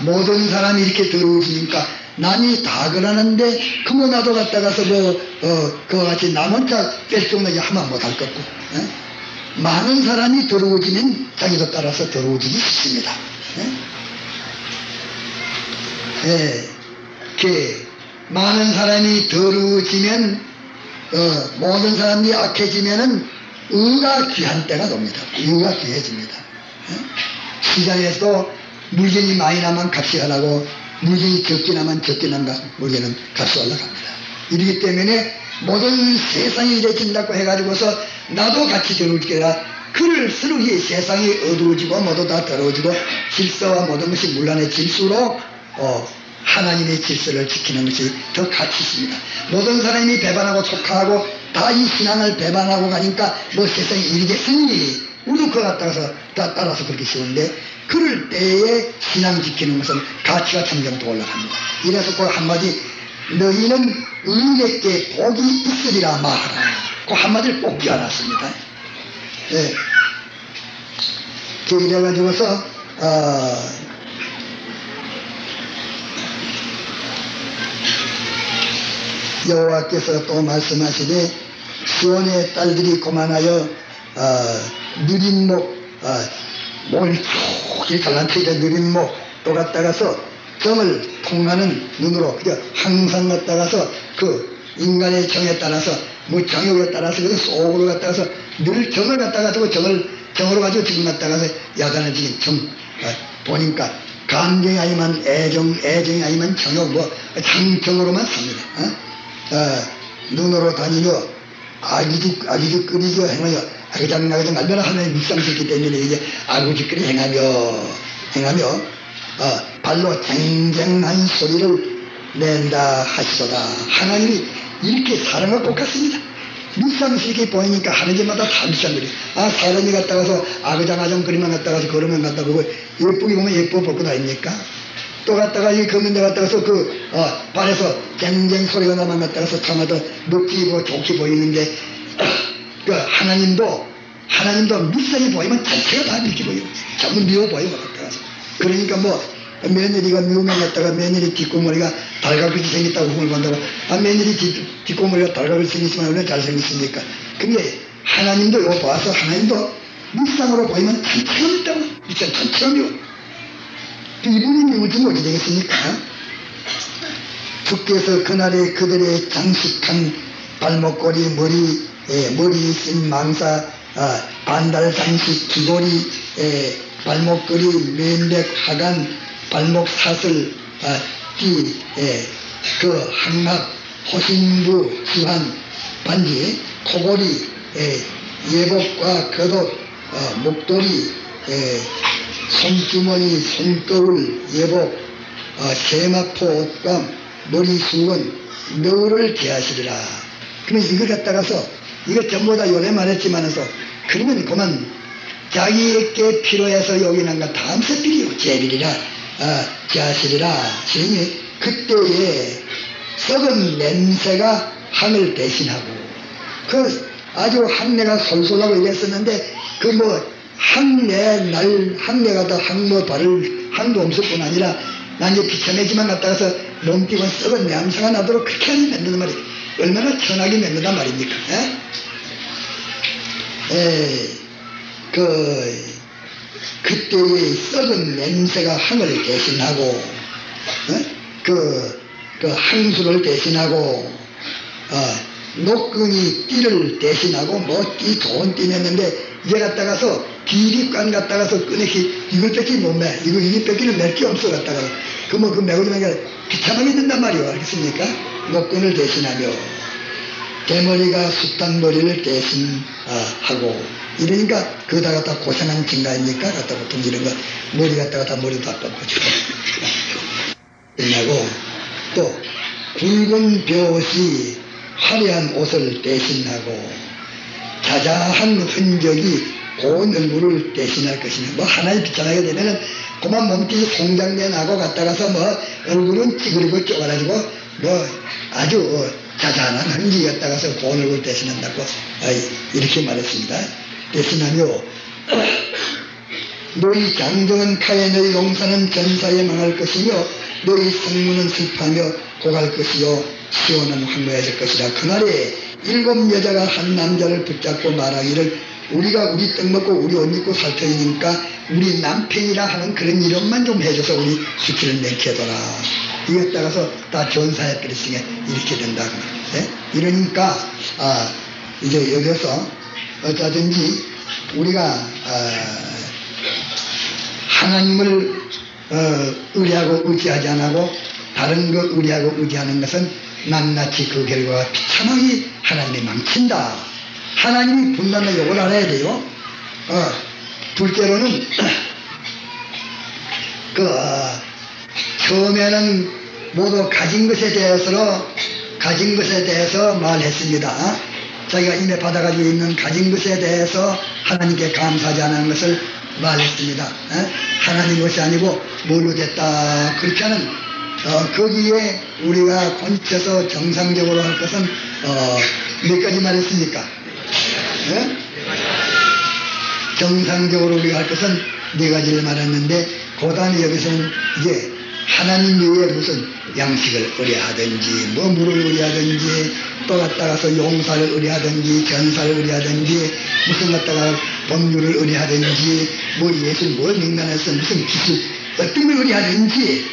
모든 사람이 이렇게 더러워지니까 남이 다 그러는데 나도 갖다가서 그와 같이 남 혼자 뺄종나게 하면 못할 것고, 많은 사람이 더러워지면 자기도 따라서 더러워지기 쉽습니다. 많은 사람이 더러워지면 모든 사람이 악해지면은 의가 귀한 때가 옵니다. 의가 귀해집니다. 시장에서도 물건이 많이 나면 값이 하라고, 물건이 적게 나면 적게 나면 물건은 값이 올라갑니다. 이러기 때문에 모든 세상이 이래진다고 해가지고서 나도 같이 더러워지게라, 그를 쓰르기 세상이 어두워지고 모두 다 더러워지고 질서와 모든 것이 문란의 질서로 하나님의 질서를 지키는 것이 더 가치 있습니다. 모든 사람이 배반하고 촉하고 다 이 신앙을 배반하고 가니까 뭐 세상이 이르겠으니 우리도 그거 따라서 따라서 그렇게 쉬운데, 그럴 때에 신앙 지키는 것은 가치가 점점 더 올라갑니다. 이래서 그 한마디, 너희는 의인에게 복이 있으리라 말하라, 그 한마디를 꼭 끼워놨습니다. 예. 이래가지고서 여호와께서 또 말씀하시되, 시온의 딸들이 고만하여 누린 목, 목을 쭉 갈라치게 누린 목 또 갖다가서 정을 통하는 눈으로 그저 항상 갖다가서 그 인간의 정에 따라서 뭐 정욕에 따라서 그 속으로 갖다가서 늘 정을 갖다가지고 정으로 가지고 지금 갖다가서 야단을 지금 정 보니까 감정이 아니면 애정이 아니면 정욕, 뭐 장정으로만 삽니다. 눈으로 다니며 아기죽 끓이고 행하며 아기장나기장 얼마나 하나님 묵상스럽기 때문에 이제 아기죽거리 행하며 발로 쟁쟁한 소리를 낸다 하시도다. 하나님이 이렇게 사랑을 꼭 갖습니다. 묵상스럽게 보이니까 하나님마다 다 묵상거려. 사람이 갔다가서 아그장아장 거리만 갔다가서 걸으면 갔다 보고 예쁘게 보면 예뻐 볼 것 아닙니까? 또 갔다가 이 걷는 데 갔다가서 발에서 쟁쟁 소리가 나만 갔다가서 참아도 멋지고 좋게 보이는데, 그 하나님도 묵상이 보이면 자체가 다 이렇게 보여. 전부 미워 보여 갔다가서. 그러니까 뭐 며느리가 미우면 갔다가 며느리 뒷고머리가 달걀같이 생겼다고 hum을 본다고, 며느리 뒷고머리가 달걀같이 생겼으면 얼마나 잘생겼습니까? 근데 하나님도 이거 봐서 하나님도 묵상으로 보이면 자체가 밉다고. 진짜 자체가 미워. 이분이 미우지 어떻게 되겠습니까? 주께서 그날에 그들의 장식한 발목걸이, 머리 쓴 망사, 반달 장식, 귀걸이, 발목걸이, 면백, 하간, 발목 사슬, 그 항막, 호신부, 주한, 반지, 코걸이, 예복과 겉옷, 목도리, 손주머니, 손거울, 예복, 세마포 옷감, 머리수건, 너를 대하시리라. 그러면 이걸 갖다가서 이거 전부 다 요래 말했지만서, 그러면 그만 자기에게 필요해서 여기 난 거 다음 세필이요. 제비리라, 대하시리라. 지금이 그때에 썩은 냄새가 하늘 대신하고, 그 아주 항내가 솔솔하고 이랬었는데, 그 뭐 항내가 더 항모 발을 항도 없을 뿐 아니라 난 이제 비참해지만 갔다가서 몸띠고 썩은 냄새가 나도록 그렇게 맺는단 말이에요. 얼마나 천하게 맺는단 말입니까? 그때의 썩은 냄새가 항을 대신하고, 그 항수를 대신하고, 녹근이 띠를 대신하고, 뭐 좋은 띠 냈는데, 이제 갔다가서 비립관 갔다가서 꺼내기 이걸 뺏기 못 매. 이거 뺏기는 낼 게 없어 갔다가. 그 메고 좀 비참하게 된단 말이오. 알겠습니까? 녹근을 대신하며, 대머리가 숱한 머리를 대신하고, 이러니까 그다 갖다 고생한 증가입니까? 갖다 보통 이런 거 머리 갖다가 다 머리 다 뻗고지고 끝나고, 또 굵은 벼옷이 화려한 옷을 대신하고, 자자한 흔적이 고운 얼굴을 대신할 것이냐. 뭐 하나의 비참하게 되면은 그만 몸뚱이 송장내 나고 갔다가서 뭐 얼굴은 찌그리고 쪼가지고 뭐 아주 자자한 흔적이 갔다가서 고운 얼굴을 대신한다고 이렇게 말했습니다. 대신하며, 너희 장정은 카에 너희 용사는 전사에 망할 것이며 너희 성문은 슬퍼하며 고갈 것이요 시온은 황무해질 것이라. 그날에 7 여자가 한 남자를 붙잡고 말하기를, 우리가 우리 떡 먹고 우리 옷 입고 살 터이니까 우리 남편이라 하는 그런 이름만 좀 해줘서 우리 수치를 맹케 해둬라. 이에 따라서 다 전사의 필승에 이렇게 된다. 네? 이러니까 이제 여기서 어쩌든지 우리가 하나님을 의뢰하고 의지하지 않고 다른 거 의뢰하고 의지하는 것은 낱낱이 그 결과가 비참하게 하나님이 망친다. 하나님이 분단의 욕을 알아야 돼요. 둘째로는 처음에는 모두 가진 것에 대해서 말했습니다. 자기가 이미 받아가지고 있는 가진 것에 대해서 하나님께 감사하지 않은 것을 말했습니다. 하나님 것이 아니고 뭘로 됐다. 그렇게 하는 거기에 우리가 건쳐서 정상적으로 할 것은 몇 가지 말했습니까? 정상적으로 우리가 할 것은 네 가지를 말했는데 그 다음에 여기서는 이제 하나님 외에 무슨 양식을 의뢰하든지 뭐 물을 의뢰하든지 또 갔다가서 용사를 의뢰하든지 전사를 의뢰하든지 무슨 갔다가 법률을 의뢰하든지 뭐 예수 뭘 명단해서 무슨 기술 어떤 걸 의뢰하든지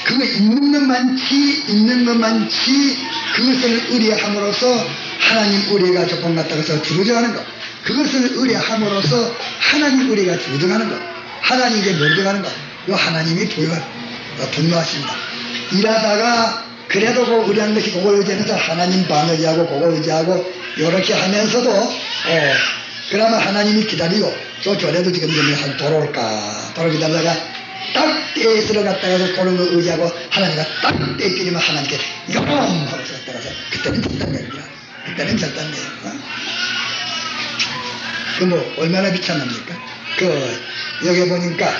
그거 있는 것 많지 그것을 의뢰함으로써 하나님 의뢰가 조금 갔다가서 줄어들어가는 것 그것을 의뢰함으로써 하나님 의뢰가 줄어들어가는 것 하나님께 멀어가는 것 이 하나님이 분노하십니다. 일하다가 그래도 그 의뢰한 것이 그걸 의지하면서 하나님 반의하고 그걸 의지하고 이렇게 하면서도 그러면 하나님이 기다리고 저래도 지금 한 돌아올까 기다리다가 딱 때에 들어갔다가서 그런 거 의지하고 하나님과 딱 때끼리면 하나님께 요럼 하고 들어갔다가서 그때는 절단됩니다. 그때는 절단돼요. 그 뭐 얼마나 비참합니까? 여기 보니까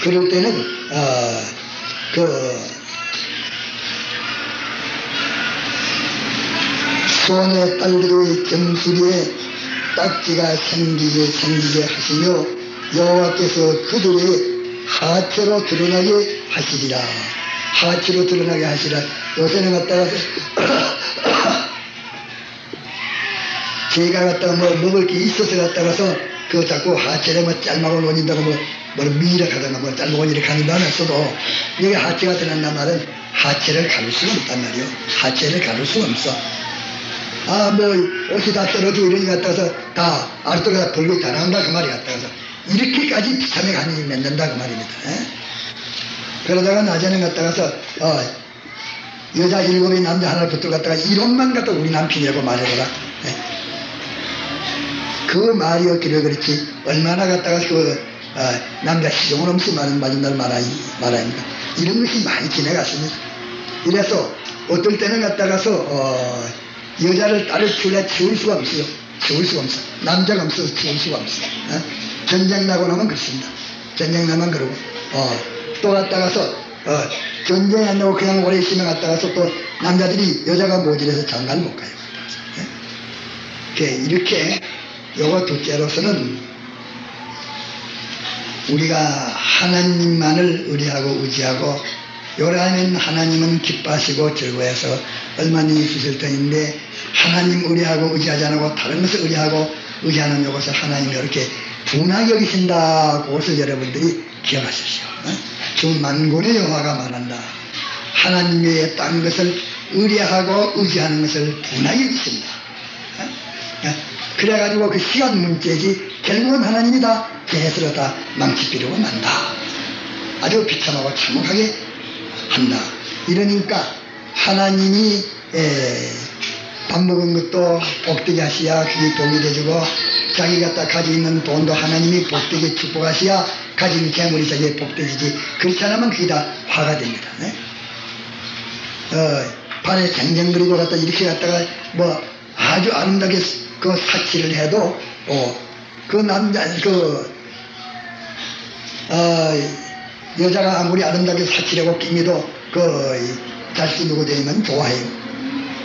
그럴 때는 손의 딸들의 정수리에 딱지가 생기게 하시며 여호와께서 그들의 하체로 드러나게 하시리라. 하체로 드러나게 하시라. 요새는 갖다가 제가 갖다가 뭐 먹을 게 있어서 갖다가서 그 자꾸 하체를 뭐 짤막을 올린다고 뭐 미력 하다가 뭐 짤막을 이렇게 하는 다음에 써도 여기 하체가 드러난단 말은 하체를 가릴 수가 없단 말이요. 하체를 가릴 수가 없어. 뭐 옷이 다 떨어지고 이런 게 갖다가서 다 아랫도가 벌고 다 나온다 그 말이 갖다가서 이렇게까지 비참하게 하느님이 맺는다 그 말입니다. 그러다가 낮에는 갖다가서 여자 7이 남자 하나를 붙들고 갖다가 이론만 갖다 우리 남편이라고 말해보라. 그 말이었기를 그렇지 얼마나 갖다가 남자 시종은 없이 맞은 날 말아입니다. 이런 것이 많이 지내갔습니다. 이래서 어떨 때는 갖다가서 여자를 딸을 치울 수가 없어요. 치울 수가 없어. 남자가 없어서 치울 수가 없어. 전쟁 나고 나면 그렇습니다. 전쟁 나면 그러고 또 갖다가서 전쟁 안 나고 그냥 오래 있으면 갖다가서 또 남자들이 여자가 모질해서 장가를 못 가요. 이렇게 요거 둘째로서는 우리가 하나님만을 의뢰하고 의지하고 요라면 하나님은 기뻐하시고 즐거워해서 얼마나 있으실 터인데 하나님 의뢰하고 의지하지 않고 다른 것을 의뢰하고 의지하는 요것을 하나님이 이렇게 분하게 여기신다. 그것을 여러분들이 기억하십시오. 주 만군의 영화가 말한다. 하나님 외에 딴 것을 의뢰하고 의지하는 것을 분하게 여기신다. 그래가지고 그 시간 문제지 결국은 하나님이 다 계획으로 다 망치비려고 만다. 아주 비참하고 참혹하게 한다. 이러니까 하나님이 밥 먹은 것도 복되게 하시야 그게 복이 돼주고 자기 갖다 가지고 있는 돈도 하나님이 복되게 축복하시야 가진 재물이 자기의 복되지지 그렇지 않으면 그게 다 화가 됩니다. 발에 쟁쟁거리고 갖다 이렇게 갖다가 뭐 아주 아름답게 그 사치를 해도 그 남자 여자가 아무리 아름답게 사치려고 끼미도 자식이 누구 되면 좋아해요.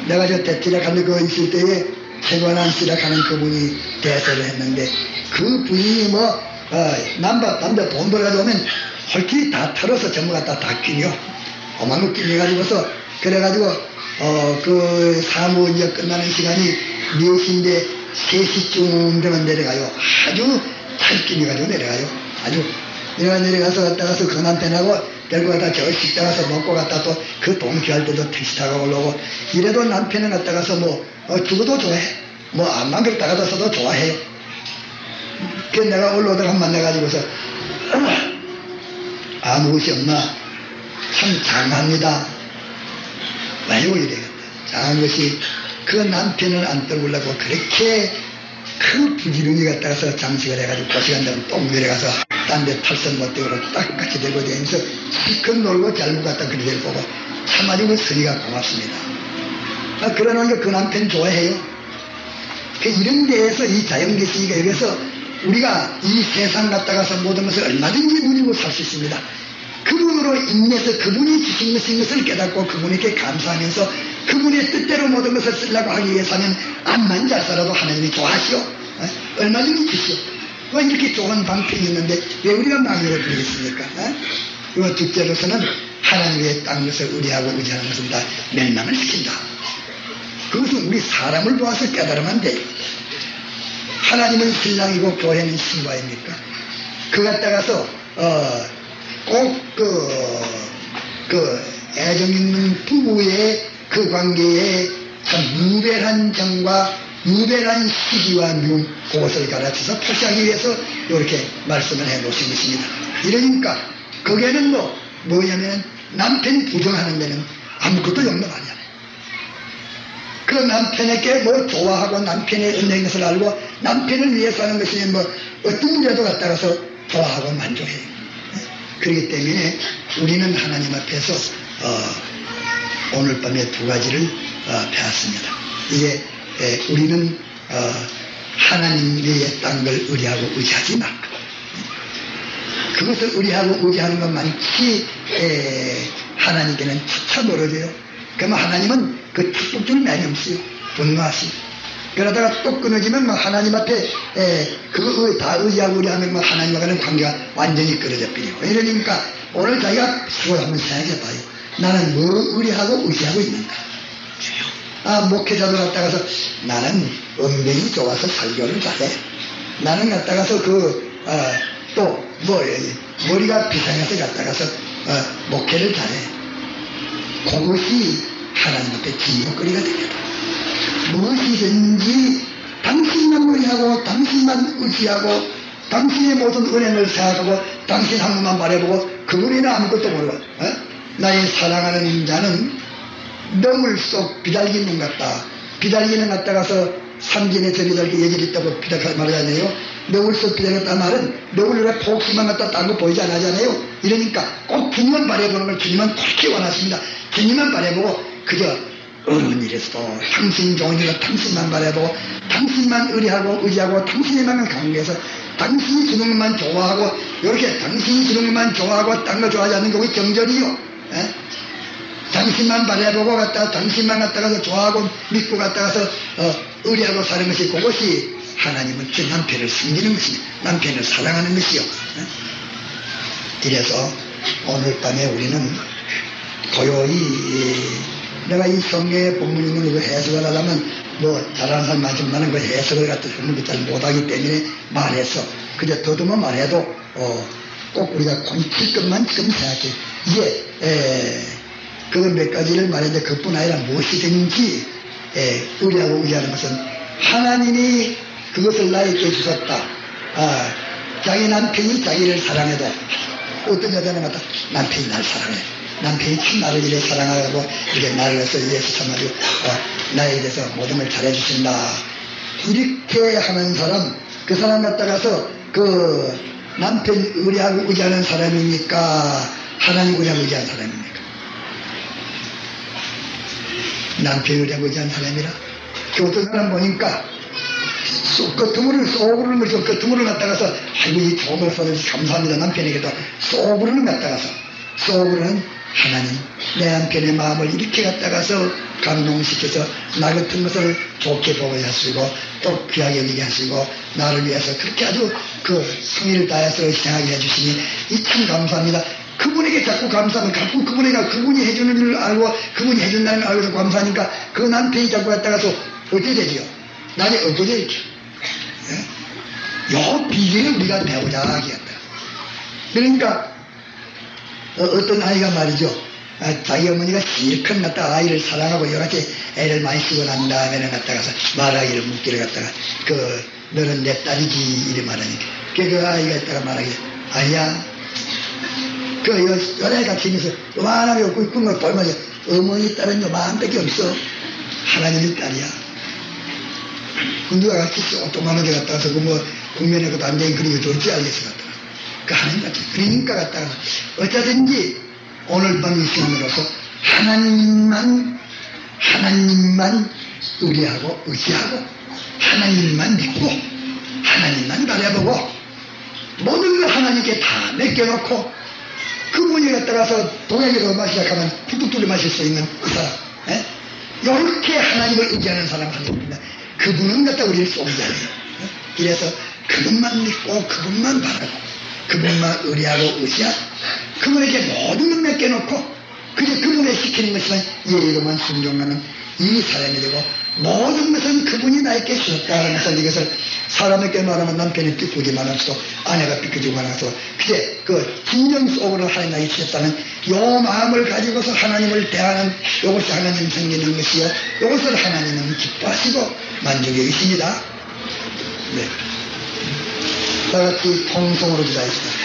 내가 저 대치락 하는 거 있을 때에 최관한 씨락 하는 그분이 대세를 했는데 그 부인이 남자 돈 벌어가지고 오면 헐키 다 털어서 전부 갖다 다 끼며 어마어마 끼며가지고서 그래가지고 그 사무 이제 끝나는 시간이 4시인데 3시쯤 되면 내려가요. 아주 잘 끼며가지고 내려가요. 아주 내려가서 갔다가서 그 남편하고 데리고 갔다 저 식당 가서 먹고 갔다 또 그 동기할 때도 택시 타고 올라오고 이래도 남편은 갔다가서 죽어도 좋아해. 암만 그렇다 가서도 좋아해요. 그래서 내가 올라오다가 만나가지고서 아무 것이 없나 참 장합니다. 말고 이래겠다. 장한 것이 그 남편을 안 떠보려고 그렇게 큰 부지런히 갔다가서 장식을 해가지고 고시간다면 똥 내려가서 딴 데 탈선 못되고 딱 같이 들고 다니면서 실컷 놀고 잘못 갔다 그리 될 거고 참 아주 그 선의가 고맙습니다. 그러는 게 그 남편 좋아해요. 이런 데에서 이 자연계시가 여기서 우리가 이 세상 갔다가서 모든 것을 얼마든지 누리고 살 수 있습니다. 그분으로 인해서 그분이 주신 것을 깨닫고 그분에게 감사하면서 그분의 뜻대로 모든 것을 쓰려고 하기 위해서는 암만 잘 살아도 하나님이 좋아하시오. 얼마든지 주시오. 이렇게 좋은 방편이 있는데 왜 우리가 망해를 부리겠습니까? 이거 둘째로서는 하나님의 딴 것을 의뢰하고 의지하는 것은 다 멸망을 시킨다. 그것은 우리 사람을 보아서 깨달으면 돼요. 하나님은 신랑이고 교회는 신부아입니까? 그 갖다가서 꼭 애정 있는 부부의 그 관계에 참 유별한 정과 유별한 시기와 그것을 가르쳐서 표시하기 위해서 이렇게 말씀을 해 놓으신 것입니다. 이러니까 거기에는 뭐냐면 남편이 부정하는 데는 아무것도 용납 안 해요. 그 남편에게 좋아하고 남편의 은혜인 것을 알고 남편을 위해서 하는 것이 어떤 일에도 갖다가서 좋아하고 만족해요. 그렇기 때문에 우리는 하나님 앞에서 오늘 밤에 두 가지를 배웠습니다. 이게 우리는 하나님의 딴 걸 의뢰하고 의지하지 말고 그것을 의뢰하고 의지하는 것만치 하나님께는 차차 멀어져요. 그러면 하나님은 그 축복줄 매념시요. 분노하시요. 그러다가 또 끊어지면 하나님 앞에 그거 다 의지하고 의뢰하면 하나님과는 관계가 완전히 끊어져 버리고 이러니까 오늘 자기가 수고 한번 생각해봐요. 나는 뭐 의뢰하고 의지하고 있는가? 목회자들 갔다가서 나는 은근히 좋아서 설교를 잘해. 나는 갔다가서 머리가 비상해서 갔다가서 목회를 잘해. 그것이 하나님 앞에 진목거리가 됩니다. 무엇이든지 당신만 의뢰하고 당신만 의지하고 당신의 모든 은행을 생각하고 당신 한 번만 바라보고 그분이는 아무것도 모르고 나의 사랑하는 자는 너울 속 비달기는 같다. 비달기는 갔다가서 삼진에서 비달기 예절이 있다고 말하잖아요. 너울 속 비달겼다 말은 너울에 복수만 갖다 딴 거 보이지 않잖아요. 이러니까 꼭 주님만 바라보는 걸 주님은 그렇게 원하십니다. 주님만 바라보고 그저 어려운 일에서도 당신 좋은 일로 당신만 바라보고 당신만 의뢰하고 의지하고 당신에만 관계해서 당신이 주는 것만 좋아하고 이렇게 당신이 주는 것만 좋아하고 딴 거 좋아하지 않는 게 정절이요. 당신만 바라보고 갔다가 당신만 갔다가서 좋아하고 믿고 갔다가서 의뢰하고 사는 것이 그것이 하나님은 그 남편을 섬기는 것입니다. 남편을 사랑하는 것이요. 이래서 오늘 밤에 우리는 고요히 내가 이 성경의 본문 있는 거 해석을 하려면 잘하는 사람 많지만은 그 해석을 갖다 전부 잘 못하기 때문에 말해서 그저 더듬어 말해도 꼭 우리가 공칠 것만 지금 생각해. 이게 그거 몇 가지를 말했는데 그뿐 아니라 무엇이든지 의뢰하고 의지하는 것은 하나님이 그것을 나에게 주셨다. 자기 남편이 자기를 사랑해도 어떤 여자는 같다. 남편이 날 사랑해. 남편이 참 나를 이래 사랑하고 이렇게 나를 위해서 참아주고 나에 대해서 모든 걸 잘해주신다. 이렇게 하는 사람, 그 사람 갖다가서 그 남편 의뢰하고 의지하는 사람입니까? 하나님 의뢰하고 의지하는 사람입니까? 남편 의뢰하고 의지하는 사람이라. 그 어떤 사람 보니까 쏘그르는 것이 끄트물을 갖다가서 아이고 이 좋은 걸 써줘서 감사합니다. 남편에게도 쏘그르는 갖다가서 쏘그르는 하나님 내 남편의 마음을 이렇게 갖다가서 감동시켜서 나 같은 것을 좋게 보게 하시고 또 귀하게 여기게 하시고 나를 위해서 그렇게 아주 그 성의를 다해서 희생하게 해주시니 이 참 감사합니다. 그분에게 자꾸 감사하면 자꾸 그분이 해주는 일을 알고 그분이 해준다는 걸 알고서 감사하니까 그 남편이 자꾸 갖다가서 어떻게 되지요? 나중에 어떻게 되죠? 요 비결을 우리가 배우자 하겠다. 그러니까 어떤 아이가 말이죠. 자기 어머니가 실컷 갖다가 아이를 사랑하고 여러가지 애를 많이 쓰고 난 다음에는 갖다가서 말하기를 묻기를 갖다가 너는 내 딸이지 이래 말하니까 그 아이가 있다가 말하기를 아니야 여러 애가 지면서 요만하게 웃고 있는 걸 보면 어머니 딸은 요만밖에 없어. 하나님의 딸이야. 누가 같이 조그마한 데 갔다 와서 국면에 그 단장이 그리고 좋지 알겠어 갖다가 그 하나님 같아. 그러니까 갖다가 어쩌든지 오늘 밤 이 시간으로서 하나님만 의뢰하고 의지하고 하나님만 믿고 하나님만 바라보고 모든 걸 하나님께 다 맡겨놓고 그분이 갖다가서 동양에서 마시자 하면 툭툭 뚫려 마실 수 있는 그 사람 이렇게 하나님을 의지하는 사람 하나입니다. 그분은 갖다 우리를 쏘지 않아요. 그래서 그분만 믿고 그분만 바라고 그분만 의뢰하고 의지하고 그분에게 모든 걸 맡겨놓고 그저 그분의 시키는 것이만 예의로만 순종하는 이 사람이 되고 모든 것은 그분이 나에게 주셨다 하면서 이것을 사람에게 말하면 남편이 삐꾸지 말아서 아내가 삐꾸지 말아서 그제 그 진정 속으로 하나님 나에게 주셨다는 요 마음을 가지고서 하나님을 대하는 이것이 하나님 생기는 것이요 이것을 하나님은 기뻐하시고 만족해 계십니다. 네. 다 같이 통성으로 기도하겠습니다.